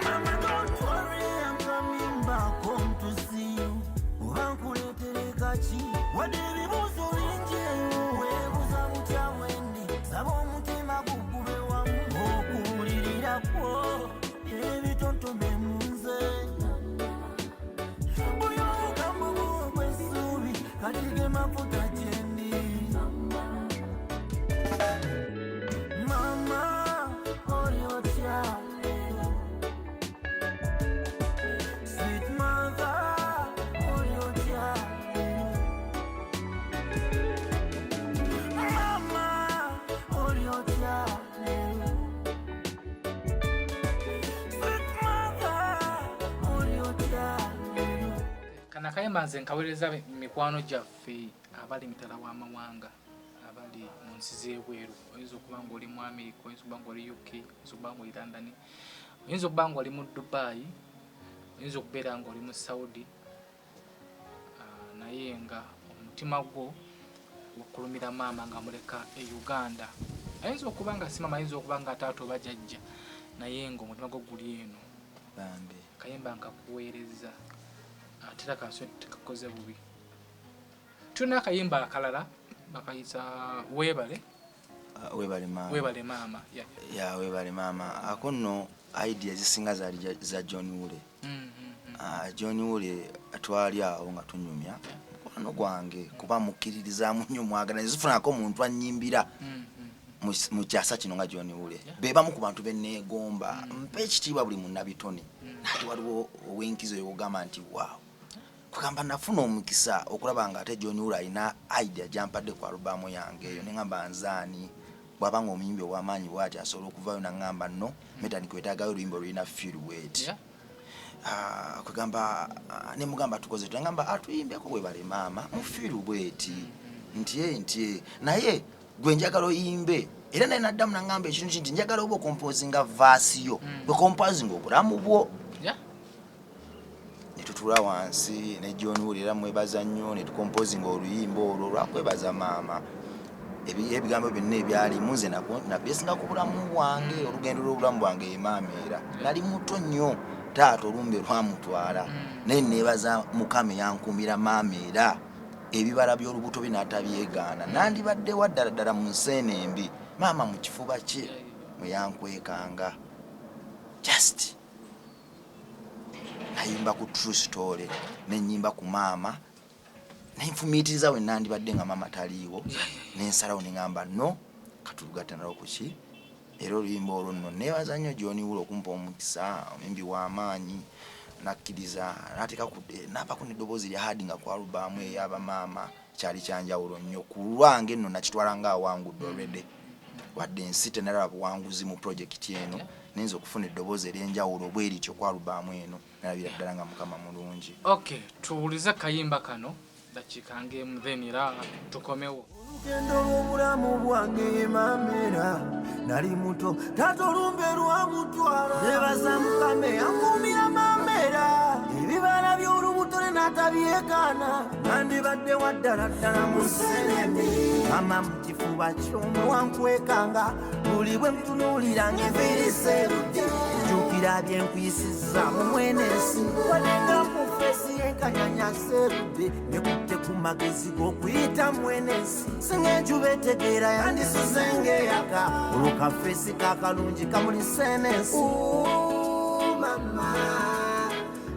mama don't worry I'm coming back home to see you ubankuleetere kaki wadde ebibuuzo bingi weebuuza butya wendi saba omutima gugube wamu okuwulirirako ebitontome mu nze buli obugambo bw'essuubi kati ge mafuta gyendi mama olyotya sweet mother olyotya mama olyotya sweet mother olyotya kana kayimba nze nkaweereza mikwano gyaffe abali mitala w'amawanga abali mu nsi z'ebweru oyinza okuba nga oli mu America oyinza okuba nga oli UK oyinza okuba nga oli London oyinza okuba nga oli mu Dubai oyinza okubeera nga oli mu Saudi naye nga omutima gwo okulumira maama nga muleka e Uganda ayinza okuba nga si maama ayinza okuba nga taata oba jjajja naye nga omutima gwo guli eno kayimba nkakuweereza atera kanso tekakoze bubi. Tuna akayimba akalala bakayita webale. Webale maama. Webale maama. Ya webale maama. Akono idea zisinga zali za John Wule. John Wule atwali awo nga tunyumya. Mukwano gwange kuba mukkiririzaamu nnyo mwagala zifunako omuntu annyimbira mu kyasa kino nga John Wule. Bebamu ku bantu benneegomba mpe ekitiibwa buli munnabitone. Nati waliwo ow'enkizo y'ogamba nti waaw. Kugamba nafuna omukisa okulaba nga ate John Wule alina idea gyampadde ku alubamu yange eyo ne ngamba nzaani bw'abanga omuyimbi ow'amaanyi bw'ati asobola okuvaayo n'angamba no metani kwetaagayo oluyimba olulina feel weight. Kugamba ne mugamba tukoze tangamba atuyimbeko webale maama mu feel weight nti naye gwe njagala oyimbe era naye naddamu n'angamba ekintu nti njagala oba okompozinga verse yo bwe composing obulamu bwo. Tutula wansi ne John Wule era mwebaza nnyo ne tukomposing oluyimba olwo lwakwebaza maama. Ebigambo byonna ebyali muze nabesinga ku bulamu bwange olugendo lw'obulamu bwange emaama era nali muto nnyo taata olumbe lwamutwala naye neebaza mukama yankumira maama era ebibala by'olubuto binaatabyegaana nandibadde waddala ddala mu nseene embi maama mu kifuba kye mwe yankwekanga just nayimba ku true story nenyimba ku maama nenfumiitiriza we nandibadde nga maama taliiwo nensalawo nengamba no katulugatanalo kuki era oluyimba olwo nno neebaza nnyo John Wule okumpa omukisa omuyimbi w'amaanyi nakkiriza naapako n'eddoboozi lya hadi nga ku alubamu ey'aba maama kyali kyanjawulo nnyo ku lwange nno nakitwala nga awangudde olwedde wadde ensi tenalaba buwanguzi mu projekiti eno nayinza okufuna eddoboozi ery'enjawulo bwe lityo ku alubamu eno nalabira ddala nga mukama mulungi. Okay, tuwulize kayimba kano dakiika ng'emu then era tukomewo. Olugendo lw'obulamu bwange maamera nali muto taata olumbe lwamutwala neebaza mukama yankumira maamera ebibala by'olubuto ne n'atabyekaana nandibadde waddala ddala mu ssenemi mama mu kifuba ky'omwe wankwekanga buli bwe ntunuulira ng'enviirisa erudde jjukira byenkwisiza mu mwenensi wadenga mu feesi yenkanyanya serudde nekutte ku magezi g'okuyita mwenensi singa enjuba etegeera yandisuze ng'eyaka olwo kafeesi kakalungi kamuli senensi mama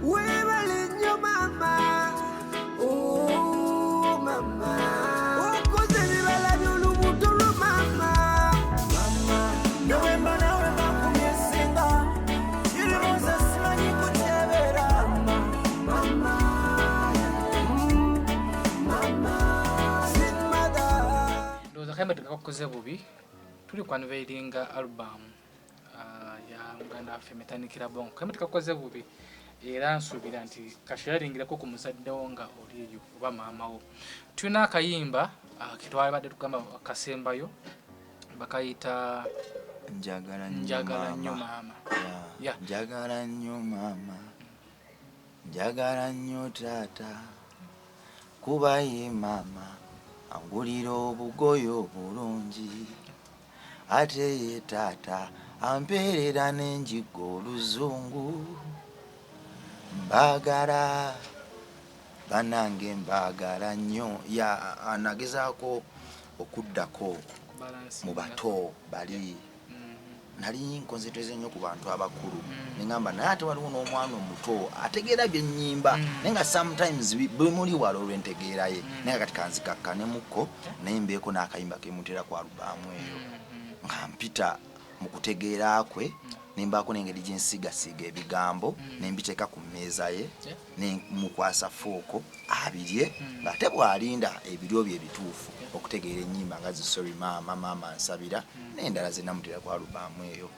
weebale nnyo mama mama okoze ebibala by'olubuto lwo mama nowemba nawe bakumye esinga kirimuze simanyi kukyebera mama Ndowooza kayimba tekakoze bubi tuli kwanveiringa album ya muganda waffe Metanikira Bongo. Kayimba tekakoze bubi era nsuubira nti kasharingirako ku muzaddewo nga oliyo oba maamawo. Tulina akayimba ketwali tugamba kasembayo bakayita njagala nnyo maama. Njagala nnyo maama njagala nnyo taata kuba ye maama angulira obugoye obulungi ate ye taata ampeerera n'enjigo oluzungu mbagala banange mbagala nnyo anagezaako okuddako mu bato bali nali nkonsentreze nnyo ku bantu abakulu nengamba naye ate waliwo n'omwana omuto ategeera byennyimba naye nga sometimes bwemuli wala olwentegeeraye naye kati kanzikakkanemuko naye mbeeko n'akayimba kemutera ku alubamu eyo nga mpita mu kutegeera kwe nembaako n'engeri gyensigasiga ebigambo nembiteeka ku mmeeza ye nemukwasa fooko abirye ng'ate bw'alinda ebiryo bye ebituufu okutegeera ennyimba nga zisori maama nsabira n'endala ze namutera ku alubamu eyo.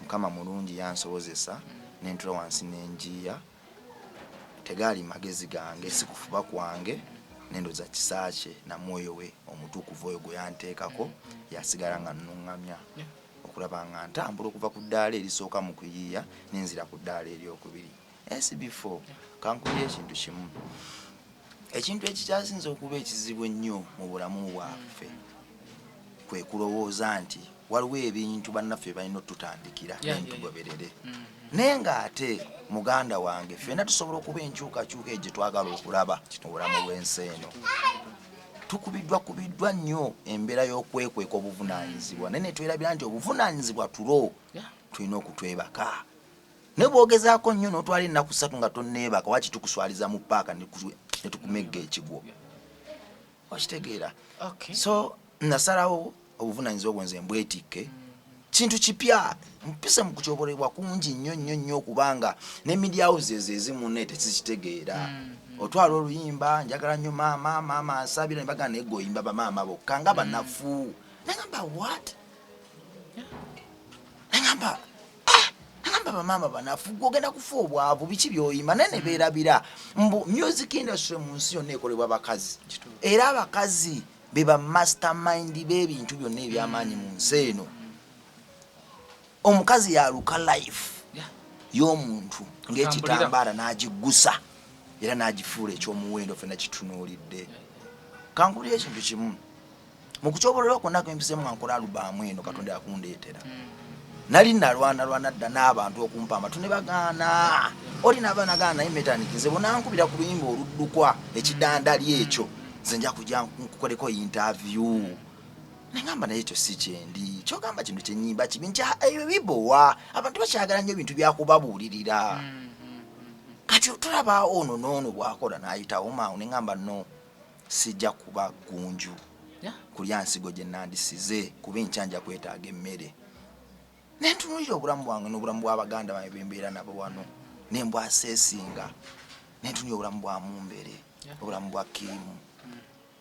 Mukama mulungi yansobozesa nentula wansi n'enjiya tegaali magezi gange si kufuba kwange nendoza kisakye na mwoyo we omutuukuvu oyo gwe yanteekako yasigala nga nnuŋŋamya okulaba nga ntambula okuva ku ddaala erisooka mu kuyiiya nenzira ku ddaala eryokubiri. SB4 kankulira ekintu kimu, ekintu ekikyasinza okuba ekizibu ennyo mu bulamu bwaffe kwe kulowooza nti waliwo ebintu bannaffe balina otutandikira nentugoberere naye ng'ate muganda wange ffenna tusobola okuba enkyukakyuka egyo twagala okulaba obulamu bw'ensi eno tukubiddwa nnyo embeera y'okwekweka obuvunaanyizibwa naye ne twerabira nti obuvunaanyizibwa tulo tulina okutwebaka ne bwogezaako nnyo n'otwala ennaku 3 nga tonneebaka waki tukuswaliza mu paaka ne tukumegga ekigwo okitegeera so nasalawo obuvunaanyizibwa bwenze mbwetikke kintu kipya mpise mu kucobolebwa kungi nnyo okubanga ne media houses ezimu ne tezikitegeera otwala oluyimba njagala nnyo maama ansabira nembaga naye goyimba bamaama bokka nga banafu nagamba what nagamba bamaama banafu gwogenda kufa obwavu biki byoyimba naye ne beerabira mbu music industry mu nsi yonna ekolebwa bakazi era abakazi be ba mastermind b'ebintu byonna ebyamaanyi mu nsi eno omukazi yaluka life y'omuntu ng'ekitambaala n'agiggusa era n'agifuula ekyomuwendo ffenna kitunuulidde kankuli ekintu kimu mu kucobolera kwonna kwempisemu nga nkola alubaamu eno katonda yakundeetera nali nalwana dda n'abantu okumpa amatu ne bagaana oli nabanagaana naye metanikinze bonankubira ku luyimba oluddukwa ekidandali ekyo nze nja kujja nkukoleko interview nengamba naye ekyo si kyendi kyogamba kino kyenyimba kibi nti ebyo bibowa abantu bakyagala nnyo ebintu byakubabuulirira kati otulaba ono n'ono bwakola n'ayitawo maawo nengamba no sijja kuba gunju kulya nsigo gye nandisize kuba enkyanja kwetaaga emmere nentunuulira obulamu bwange n'obulamu bw'abaganda bange bembeera nabo wano nembwaseesinga nentunuulira obulamu bwa Mumbere obulamu bwa Kimu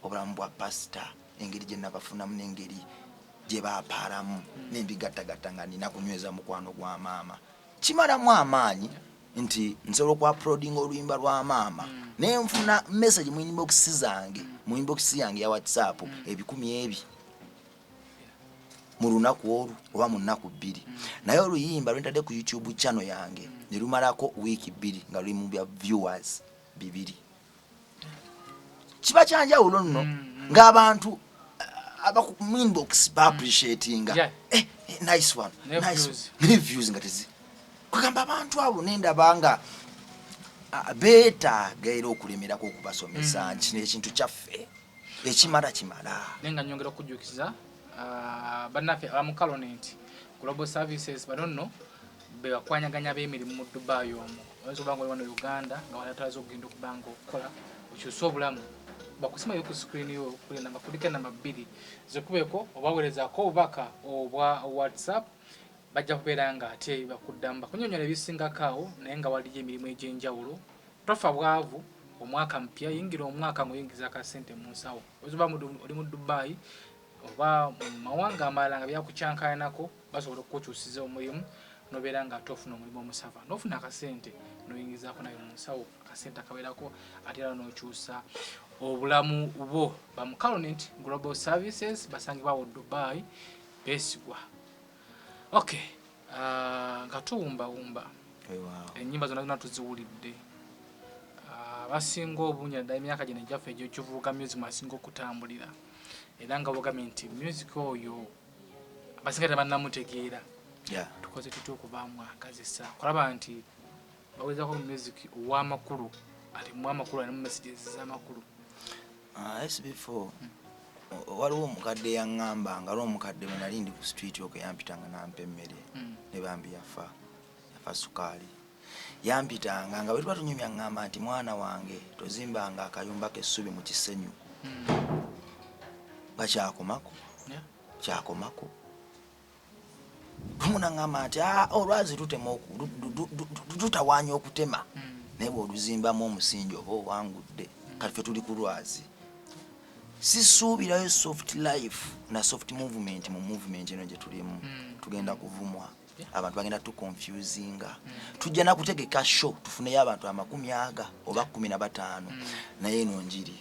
obulamu bwa pasita engeri gye nabafunamu n'engeri gye baapaalamu nembigattagatta nga nina kunyweza mukwano gwa maama kimalamu amaanyi nti nsobola okuaploadinga oluyimba lwa maama naye nfuna message mu inbox zange mu inbox yange ya WhatsApp 10,000 mu lunaku olwo oba mu nnaku 2 naye oluyimba lwentadde ku YouTube channel yange ne lumalako wiiki 2 nga luli mu bya viewers 2 kiba kyanjawulo nno ng'abantu mu inbox ba-appreciatinga nice one ne views nga tezi kugamba abantu abo nendaba nga beetaaga era okulemerako okubasomesa kino ekintu kyaffe ekimala naye nga nyongera okujjukiza bannaffe abamukalonenti global services bano nno bebakwanyaganya b'emirimu mu Dubai omwo oyinza okuba nga oli wano Uganda nga walatalaza okugenda okuba nga okukola okyusa obulamu bakusimayo ku screen yo kuli namba kuliko namba 2 zikubeeko obaweerezako obubaka obwa WhatsApp bajja kubeera nga ate bakuddamu bakunyonyola ebisingako awo naye nga waliyo emirimu egy'enjawulo tofa bwavu omwaka mpya yingira omwaka ng'oyingiza akasente mu nsawo oziba oli mu Dubai oba mu mawanga amalala nga byakucyankayanako basobola okukukyusiza omulimu nobeera nga ate ofuna omulimu omusava n'ofuna akasente noyingizaako nayo mu nsawo akasente akabeerako ate era n'okyusa obulamu bo bamukalonent global services basangibwa wo Dubai besigwa okay nga tuwumbawumba ennyimba zonna tuziwulidde basinga obunya ddala emyaka gino egyaffe egyokivubuka music asinga okutambulira era nga bugambye nti music oyo abasinga tebannamutegeera tukoze tutya okubaamu akazesa kulaba nti bawezako music ow'amakulu alimu amakulu alimu messages z'amakulu SB4 waliwo omukadde yaŋŋamba nga omukadde bwe nali ndi ku street okwo yampitanga nampa emmere ne bambi yafa sukaali yampitanga nga bwe tuba tunyumya ŋŋamba nti mwana wange tozimbanga akayumba k'essubi mu kisenyu nga kyakomako tumuna ŋŋamba nti olwazi tutema tutawaanya okutema naye bw'oluzimbamu omusingi oba owangudde kati ffe tuli ku lwazi sisuubirayo soft life na soft movement mu movement eno gye tulimu tugenda kuvumwa abantu bagenda tuconfusinga tujja nakutegeka show tufuneyo abantu 40 oba 15 naye eno njiri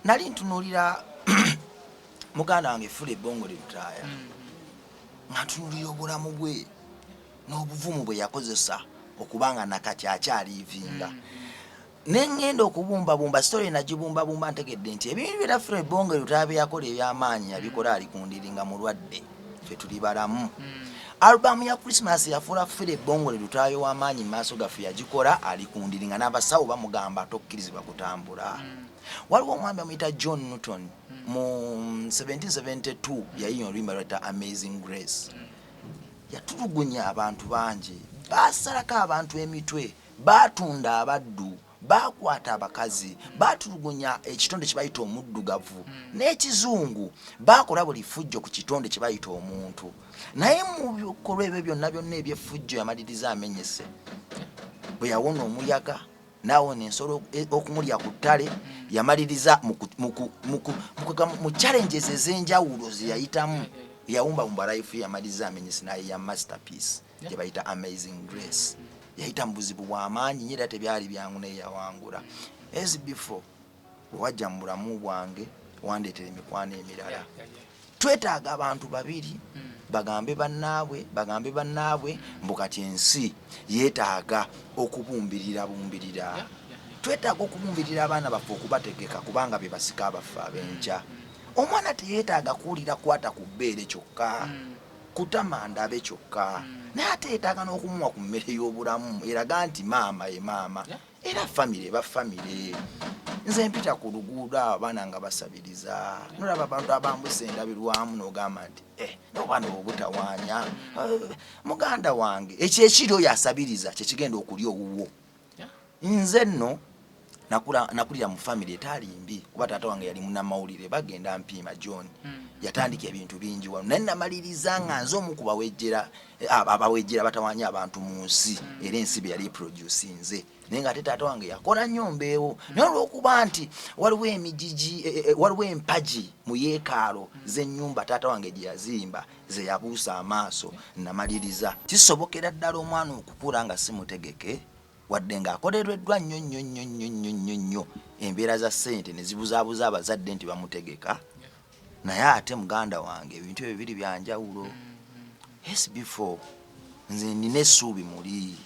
nali ntunuulira muganda wange fule bongo lirutaaya nga ntunuulira obulamu bwe n'obuvumu bwe yakozesa okubanga nakati akyaliivinga nengenda okubumbabumba story nagibumbabumba ntegedde nti ebintu byetaffe Bongo lutabe yakola ebyamaanyi yabikola ali kundiringa mulwadde ffe tuli balamu. Album ya Christmas yafuula ffe Bongo lutabe w'amaanyi maaso gaffe yagikola ali kundiringa n'abasawo bamugamba tokkirizibwa kutambula. Waliwo omwami amuyita John Newton mu 1772 yayinya oluyimba lwayita Amazing Grace. Yatulugunya abantu bangi, basalako abantu emitwe, batunda abaddu, bakwata abakazi, batulugunya ekitonde kye bayita omuddugavu n'ekizungu, bakola buli fujjo ku kitonde kye bayita omuntu. Naye mu bikolwa ebyo byonna eby'effujjo yamaliriza amenyese. Bwe yawona omuyaga n'awona ensolo okumulya ku ttale, yamaliriza mu challenges ez'enjawulo ze yayitamu, yawumbawumba life yamaliriza amenyese naye ya masterpiece gye bayita Amazing Grace. Yayita mu buzibu bw'amaanyi era tebyali byangu naye yawangula. SB4 wajja mu bulamu bwange wandeetera emikwano emirala. Twetaaga abantu babiri bagambe bannaabwe mbu kati ensi yeetaaga okubumbirira. Twetaaga okubumbirira abaana baffe okubategeka kubanga be basika abaffe ab'enkya. Omwana teyeetaaga kuwulira kwata ku bbeere kyokka, kutama ndabe kyokka, naye ate yeetaaga n'okumuwa ku mmere y'obulamu eraga nti maama ye maama era famire eba famire. Nze mpita ku luguudo abaana nga basabiriza, nolaba abantu abambuse endabirwamu n'ogamba nti n'obwana obutawaanya muganda wange ekyo ekiri oyo asabiriza kyekigenda okulya owuwo. Nze nno nakulira mu family etaali mbi kuba taata wange yali munnamawulire bagenda mpiima John. Yatandika ebintu bingi wano naye namaliriza nga nze omu ku abawejjera batawaanya abantu mu nsi era ensi be yali produce nze. Naye nga ate taata wange yakola nnyo mbeewo naye olw'okuba nti waliwo emijiji waliwo empagi mu yeekaalo z'ennyumba taata wange gye yazimba ze yabuusa amaaso namaliriza. Kisobokera ddala omwana okukula nga si mutegeke wadde ng'akolereddwa nnyo embeera za ssente ne zibuzaabuza abazadde nti bamutegeka. Naye ate muganda wange ebintu ebyo biri byanjawulo. SB4 nze nina essuubi muli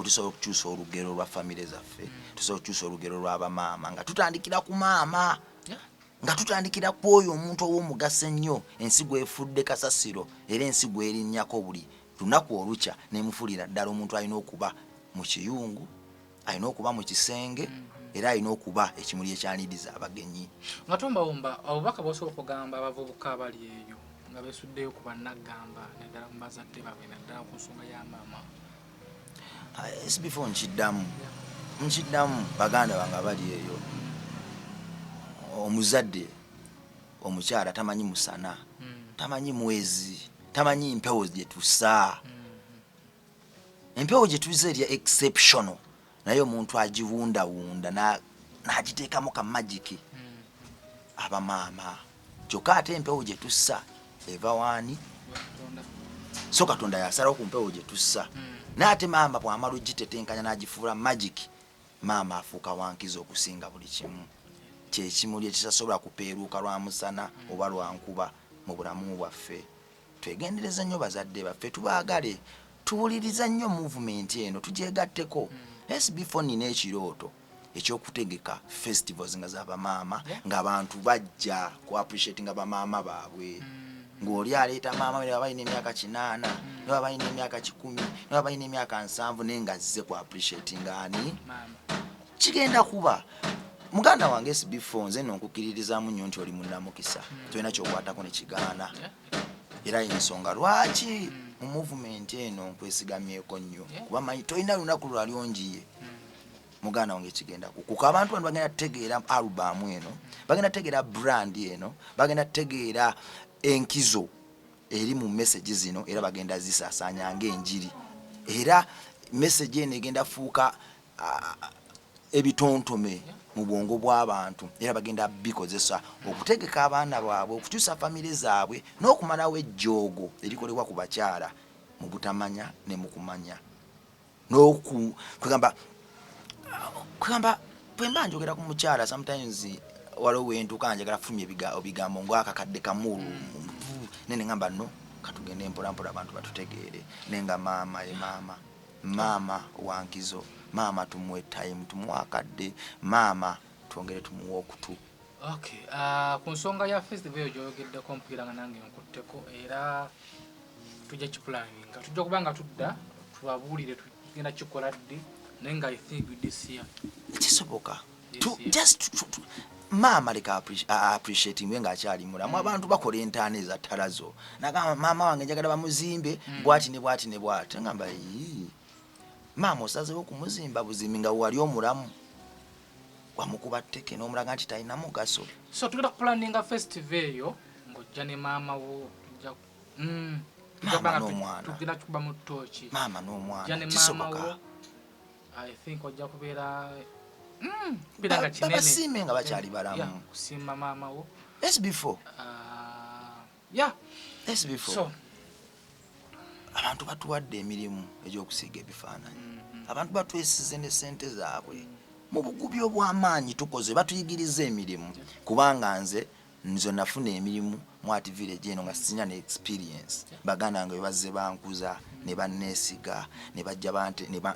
tusobola okukyusa olugero lwa famire zaffe, tusobola okukyusa olugero lw'abamaama nga tutandikira ku maama, nga tutandikira ku oyo omuntu ow'omugaso ennyo. Ensi gwefudde kasasiro era ensi gwerinnyako buli lunaku olukya nemufuulira ddala omuntu alina okuba mu kiyungu, alina okuba mu kisenge era alina okuba ekimuli ekyaniriza abagenyi. Nga tombawumba obubaka bw'osobola okugamba abavubuka abali eyo nga beesuddeyo ku bannagamba naddala mu bazadde baabwe naddala ku nsonga ya maama? SB4 nkiddamu baganda bange abali eyo, omuzadde omukyala tamanyi musana, tamanyi mwezi, tamanyi mpewo gye tussa. Empewo gye tuze erya exceptional naye omuntu agiwundawunda n'agiteekamu ka magiki abamaama. Kyokka ate empewo gye tussa eva waani? So Katonda yasalawo ku mpewo gye tussa. N'ate maama bw'amala ogitetenkanya n'agifuula magiki, maama afuuka wankiza okusinga buli kimu. Kyekimuli ekisasobola kupeeruuka lwa musana oba lwa nkuba mu bulamu bwaffe. Twegendereza nnyo bazadde baffe, tubaagale, tuwuliriza nnyo movement eno, tugyegatteko. SB4 nina ekirooto ekyokutegeka festivals nga z'abamaama ng'abantu bajja ku appreciate nga bamaama baabwe. Ng'oli aleeta maama we balina emyaka 8, ne balina emyaka 10, ne balina emyaka 7 naye nga azze ku appreciate ng'ani kigenda kuba. Muganda wange SB4 nze nno nkukiririzaamu nnyo nti oli munnamukisa, tolina kyokwatako ne kigaana. Era ensonga lwaki mu movement eno nkwesigamyeko nnyo kuba manyi tolina lunaku lwali onjiye. Muganda wange kigenda kukuka abantu bano bagenda kutegeera album eno, bagenda kutegeera brand eno, bagenda kutegeera enkizo eri mu message zino era bagenda zisaasaanya ng'enjiri. Era message eno egenda fuuka ebitontome mu bwongo bw'abantu era bagenda bikozesa okutegeka abaana baabwe, okukyusa famire zaabwe n'okumalawo ejjoogo erikolebwa ku bakyala mu butamanya ne mu kumanya. Kwegamba bwe mba njogera ku mukyala sometimes waliwo wentuuka njagala fulumya ebigambo ng'akakadde kamulu nene ngamba no katugende mpolampola abantu batutegeere nenga maama ye maama. maama wankizo, maama tumuwe time, tumuwe akadde, maama twongere tumuwe okutu. Okay, ku nsonga ya festival eyo gyoyogeddeko omupiira nga nange nkutteko era tujja kipulaninga, tujja kuba nga tudda tubabuulire tugenda kikola ddi naye nga I think this year kisoboka maama leka appreciating nga akyali mulamu. Abantu bakola entaana eza ttalazo nagamba maama wange njagala bamuzimbe bwati ne bwati ne bwati, ngamba maama osazeewo kumuzimba buzimbi nga wali omulamu wamukuba tteke n'omulaga nti talina mugaso. So tugenda kupulaninga festival eyo ng'ojja ne maama wo maama n'omwana tugenda kukuba mu ttooki maama n'omwana maama kisoboka. wo I think ojja kubeera biranga kinene babasiime nga bakyali balamu. kusiima maama wo SB4 SB4 so abantu batuwadde emirimu egy'okusiiga ebifaananyi, abantu batwesize ne ssente zaabwe mu bugubi obw'amaanyi tukoze, batuyigiriza emirimu kubanga nze nafuna emirimu mwati village eno nga sinya ne experience. Baganda nga bazze bankuza ne banneesiga ne bajja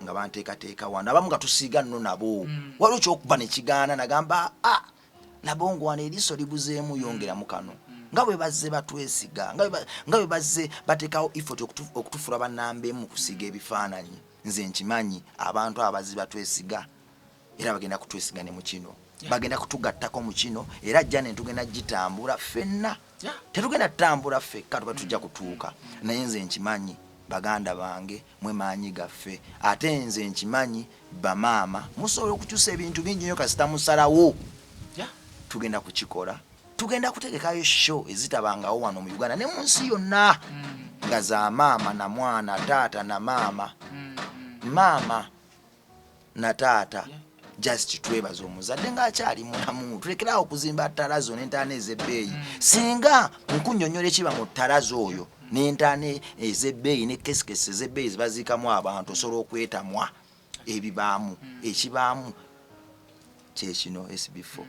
nga banteekateeka wano abamu nga tusiiga nno nabo waliwo kyokuba ne kigaana nagamba Labongo wano eriiso libuzeemu yongeramu kano nga bwe bazze batwesiga nga bwe bazze bateekawo effort okutufula bannambeemu kusiiga ebifaananyi. Nze nkimanyi abantu abazzi batwesiga era bagenda kutwesiga ne mu kino bagenda kutugattako mu kino era jja ne tugenda gitambula ffenna. Tetugenda tutambula ffekka tuba tujja kutuuka, naye nze nkimanyi baganda bange mwe maanyi gaffe, ate nze nkimanyi bamaama musobola okukyusa ebintu bingi nnyo kasita musalawo. Tugenda kukikola, tugenda kutegekayo show ezitabangawo wano mu Uganda ne mu nsi yonna nga za maama na mwana, taata na maama, maama na taata. Just twebaza omuzadde ng'akyali mulamu, tulekerawo okuzimba ttalazo n'entaana ez'ebbeeyi. Singa nkunnyonnyola ekiba mu ttalazo oyo n'entaana ez'ebbeeyi ne kesikesi ez'ebbeeyi zibaziikamu abantu osobola okwetamwa ebibaamu. Ekibaamu kyekino SB4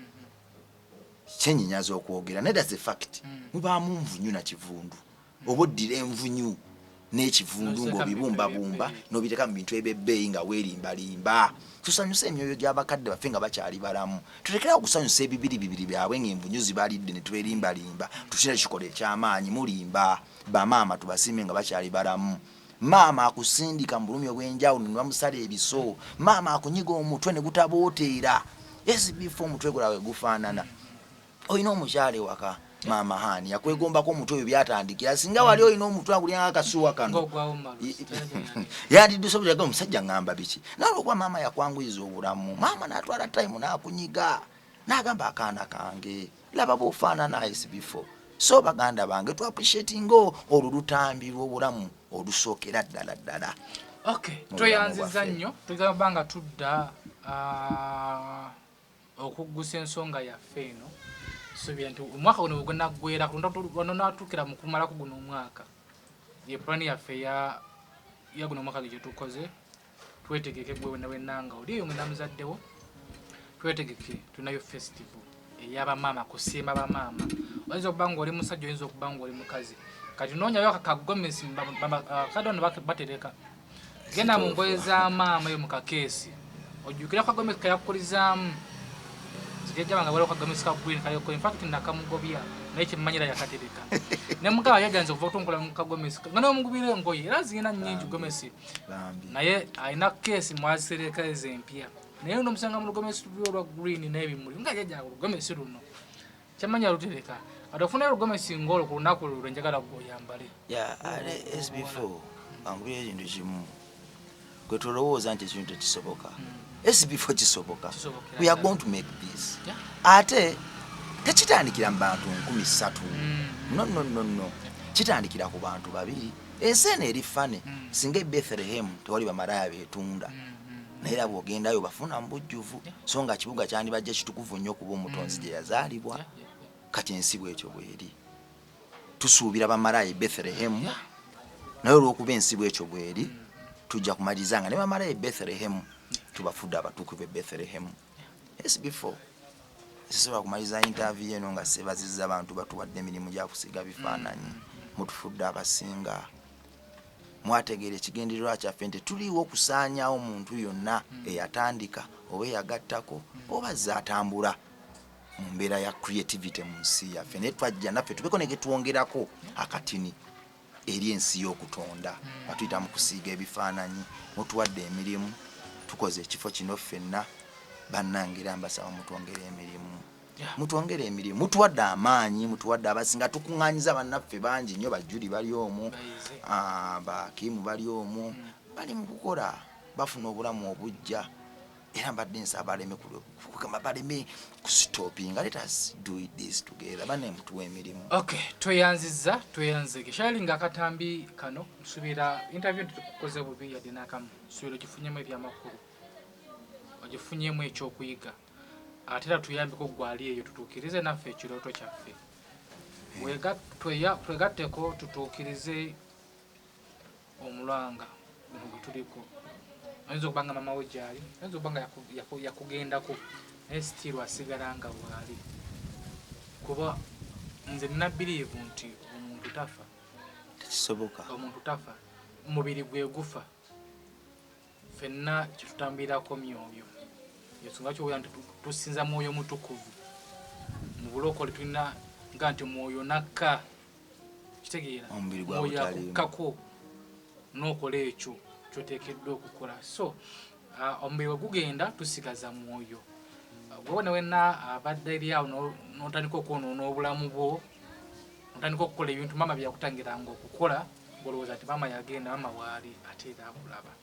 kyennyinyaza okwogera naye that's a fact. Mubaamu nvunyu na kivundu, oba oddira envunyu n'ekivundu ng'obibumbabumba n'obiteeka mu bintu eby'ebbeeyi nga weerimbalimba. Tusanyuse emyoyo gy'abakadde baffe nga bakyali balamu, tulekera okusanyusa ebibiri byabwe ng'envunyu zibalidde ne twerimbalimba. Tukira kikola eky'amaanyi, mulimba bamaama tubasiime nga bakyali balamu. Maama akusindika mu bulumi obw'enjawulo ne bamusala ebiso, maama akunyiga omutwe ne gutabooteera. SB4 omutwe gulawe gufaanana. Olina omukyala ewaka maama hani yakwegombako omutwe oyo byatandikira. Singa wali olina omutwe agulinga akasuwa kano yandiddusobolaga omusajja ngamba biki nawe okuba maama yakwanguyiza obulamu. Maama n'atwala time n'akunyiga n'agamba akaana kange laba bw'ofaanana SB4. So baganda bange tu appreciatinga olwo lutambi lw'obulamu olusookera ddala. Okay, tweyanziza nnyo tugamba nga tudda okuggusa ensonga yaffe eno. So bintu omwaka guno gwonna gwera kuno natuukira mu kumalako guno omwaka ye plan yaffe ya guno omwaka gye tukoze. Twetegeke gwe wenanga oli eyo mwena muzaddewo, twetegeke tunayo festival ey'abamaama kusiima bamaama. Oyinza okuba ng'oli musajja, oyinza okuba ng'oli mukazi, kati noonyayo akagomesi kadano batereka genda mu ngoye za maama yo mu kakeesi ojjukira akagomesi kayakulizaamu zigejjabanga waliwo akagomesi ka green kayoko. In fact nakamugobya naye kyemmanyira yakatereka ne mugaba yajanze okuva otunkola mu kagomesi nga n'omugubira engoye era zirina nnyingi gomesi naye alina keesi mwazisereka ezempya naye n'omusanga mu lugomesi olwa green n'ebimuli nga yajja olugomesi luno kyemmanya lutereka ate ofunayo olugomesi ng'olwo ku lunaku lwo njagala gw'oyambale. Ale SB4 angulira ekintu kimu gwe tulowooza nti ekintu tekisoboka. SB4 kisoboka. We are going to make this. Ate tekitandikira mu bantu 3,000. No. Kitandikira ku bantu 2. Ensi eno eri fane singa e Bethlehem tewali bamalaya beetunda naye era bw'ogendayo bafuna mu bujjuvu so nga kibuga kyandibajja kitukuvu nnyo kuba omutonzi gye yazaalibwa. Kati ensi bwekyo bweri tusuubira bamalaya e Bethlehem naye olw'okuba ensi bwekyo bweri tujja kumaliriza nga ne bamalaya e Bethlehem tubafudde abatuukivu e Bethlehem. SB4 sisobola kumaliza interview eno nga sebazizza abantu batuwadde emirimu gya kusiga bifaananyi. Mutufudde abasinga mwategeera ekigendererwa kyaffe nti tuliwo okusaanyaawo omuntu yonna eyatandika oba eyagattako oba azze atambula mu mbeera ya creativity mu nsi yaffe naye twajja naffe tubeko ne getwongerako akatini eri ensi y'okutonda batuyita mu kusiiga ebifaananyi mutuwadde emirimu tukoze ekifo kino ffenna bannangira mbasaba mutwongere emirimu mutwongere emirimu mutuwadde amaanyi mutuwadde abasinga tukuŋŋaanyiza bannaffe bangi nnyo bajjuli bali omwo bakiimu bali omwo bali mu kukola bafuna obulamu obujja era mbadde nsaba baleme kusitopinga let us do this together bane mutuwa emirimu. Okay, tweyanzige shali nga akatambi kano nsubira interview tukukoze bubi yadde nakamu nsubira gifunyemu ebyamakulu ogifunyemu ekyokuyiga ate era tuyambeko gwali eyo tutuukirize naffe ekirooto kyaffe twegatteko tutuukirize omulanga guno gwe tuliko ayinza okubanga mama we gyali ayinza okubanga yakugendako naye still asigala nga bwali kuba nze nina believe nti omuntu tafa tekisoboka omuntu tafa omubiri gwe gufa ffenna kyetutambirako myoyo ensonga kyoboya nti tusinza mwoyo mutukuvu mu bulokole tulina nga nti mwoyo nakka kitegeera mwoyo akukkako n'okola ekyo kyoteekeddwa okukola so omubiri we gugenda tusigaza mwoyo gwewona wenna abadde eri awo n'otandika okwonoona obulamu bwo n'otandika okukola ebintu maama byakutangiranga okukola ng'olowooza nti maama yagenda maama waali ate era akulaba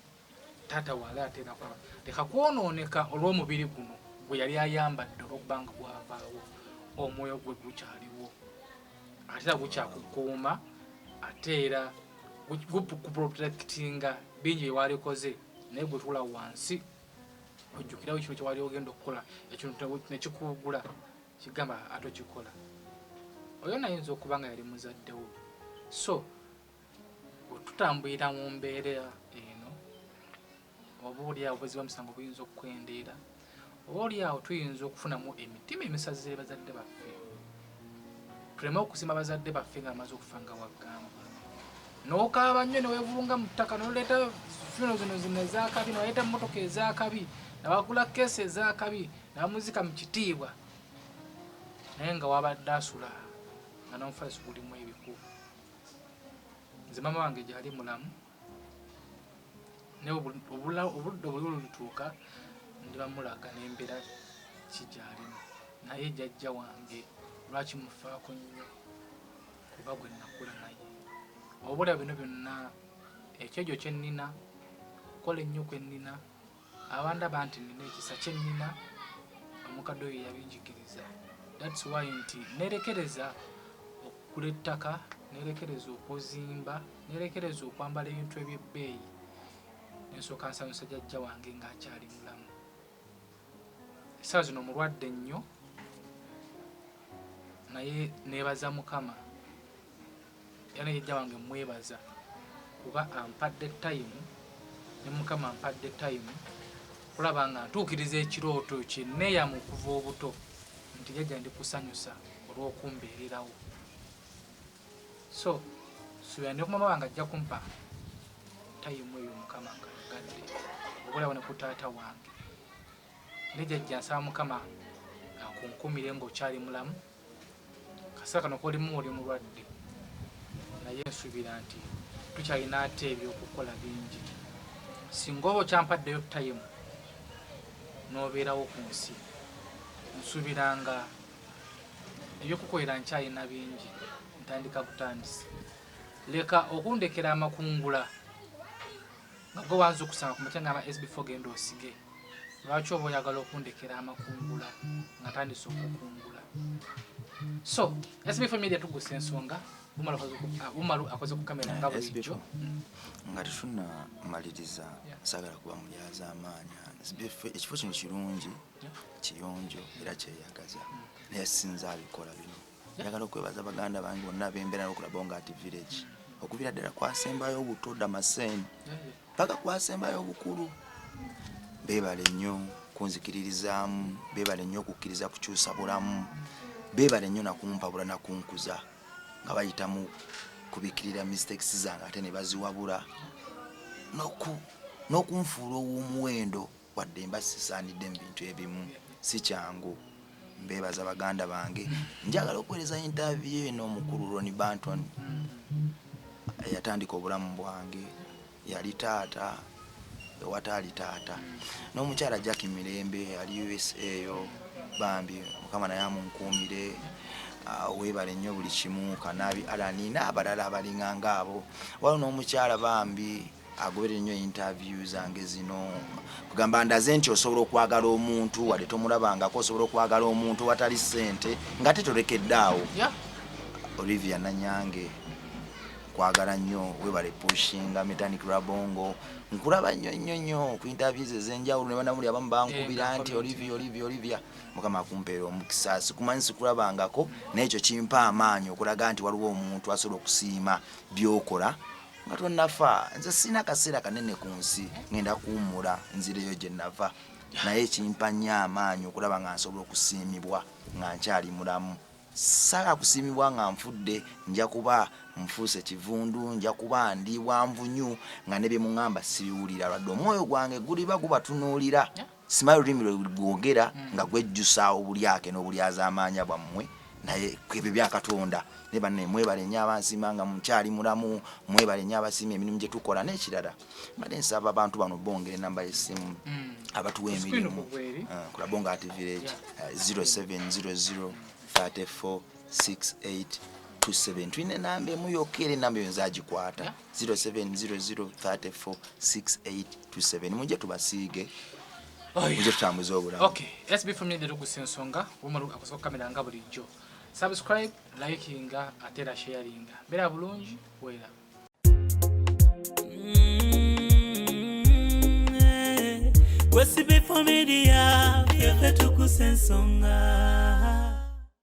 taata waali ate era akulaba leka kwonooneka olw'omubiri guno gwe yali ayambadde olw'okubanga bwavaawo omwoyo gwe gukyaliwo ate era gukyakukuuma ate era guprotectinga bingi byewalikoze naye gwe tula wansi ojjukirawo ekintu kyewali ogenda okukola ekintu nekikugula kigamba ate okikola oyo nayinza okuba nga yali muzaddewo so tutambulira mu mbeera eno oba oliawo obuzibu omusango buyinza okukwendeera oba oliawo tuyinza okufunamu emitima emisaze bazadde baffe tuleme okusimba bazadde baffe nga amaze okufa nga waggamba n'okaaba nnyo newevulunga mu ttaka noleeta fino zino ezakabi noleeta mmotoka ezakabi nabagula keesi ezakabi nabamuzika mu kitiibwa naye nga wabadde asula nga n'omufalisi gulimu ebiku nze maama wange gyali mulamu naye obudde buli olutuuka ndibamulaga n'embeera kigyalimu naye jjajja wange lwaki mufaako nnyo kuba gwe nakula naye obula bino byonna ekyejo kyennina kola ennyo kwennina abandaba nti nina ekisa kyennina omukadde oyo yabinjigiriza thats why nti nerekereza okugula ettaka nerekereza okuzimba nerekereza okwambala ebintu ebyebbeeyi nensooka nsanyusa jjajja wange ng'akyali mulamu essaawa zino mulwadde nnyo naye neebaza mukama yana jjajja wange mwebaza kuba ampadde time ne mukama ampadde time kulaba nga ntuukiriza ekirooto kyenneeyamu okuva obuto nti jjajja ndi kusanyusa olw'okumbeererawo so suubira ne ku mama wange ajja kumpa time eyo mukama nga yagadde obulawo ne ku taata wange ne jjajja nsaba mukama akunkumire ng'okyali mulamu kasaka kano kolimu oli mulwadde naye nsuubira nti tukyalina ate ebyokukola bingi singa oba okyampaddeyo time n'obeerawo ku nsi nsuubiranga ebyokukolera nkyalina bingi ntandika butandisi leka okundekera amakungula nga gwe wanza okusanga ku makya ngamba SB4 genda osige lwaki oba oyagala okundekera amakungula nga tandise okukungula so SB4 Media Tuggussa Enssonga bumalu akoze ku kamera nga bulijjo nga tufuna maliriza sagala kuba mulyaza amaanya ekifo kino kirungi kiyonjo era kyeyagaza naye sinza abikola bino njagala okwebaza baganda bange bonna bembeera n'okulabongo ati village okubira ddala kwasembayo obuto Damascene paka kwasembayo obukulu beebale nnyo kunzikiririzaamu beebale nnyo okukkiriza kukyusa bulamu beebale nnyo nakumpabula nakunkuza nga bayitamu kubikirira mistakes zange ate ne baziwabula n'okunfuula ow'omuwendo wadde mba sisaanidde mu bintu ebimu si kyangu. Mbeebaza baganda bange. Njagala okuweereza interview eno omukulu Ronnie Banton yatandika obulamu bwange, yali taata ewataali taata, n'omukyala Jackie Mirembe ali USA eyo bambi Mukama naye amunkuumire. Weebale nnyo buli kimu Kanabi Alani n'abalala abalinganga abo. Waliwo n'omukyala bambi agoberera nnyo interview zange zino kugamba ndaze nti osobola okwagala omuntu wadde tomulabangako, osobola okwagala omuntu watali ssente nga tetolekeddaawo. Olivia Nanyange kwagala nnyo, weebale pushinga Mechanic Labongo, nkulaba nnyo ku interviews ez'enjawulo ne banamuli abamu bankubira nti Olivia Mukama akumpeera omukisa. Sikumanyi sikulabangako n'ekyo kimpa amaanyi okulaga nti waliwo omuntu asobola okusiima by'okola nga tonnafa. Nze sina kaseera kanene ku nsi ngenda kuwummula nzireyo gye nava, naye kimpa nnyo amaanyi okulaba nga nsobola okusiimibwa nga nkyali mulamu. Saala kusiimibwa nga nfudde, nja kuba nfuuse kivundu, nja kuba ndi bwanvunyu nga ne bye muŋŋamba sibiwulira lwadde omwoyo gwange guliba gubatunuulira. Simanyi olulimi lwe lwogera nga gwejjusa obulyake n'obulyaza amaanya bwammwe, naye kwebyo bya Katonda. Ne banne mwebale nnyo abansiima nga mukyali mulamu, mwebale nnyo abasiima emirimu gye tukola n'ekirala. Mbadde nsaba abantu bano bongera enamba y'essimu abatuwa emirimu ku Labongo Art Village 0700 34 68 27. Tulina enamba emu yokka era enamba eyo nzagikwata 0700 34 68 27. Mujje tubasiige. Mujje tutambuze obulamu. Okay, SB4 Media Tuggussa Enssonga umalu akosoka kamera nga bulijjo. Subscribe, likinga, atera sharinga. Bera bulungi wera. SB4 Media, Tuggussa Enssonga.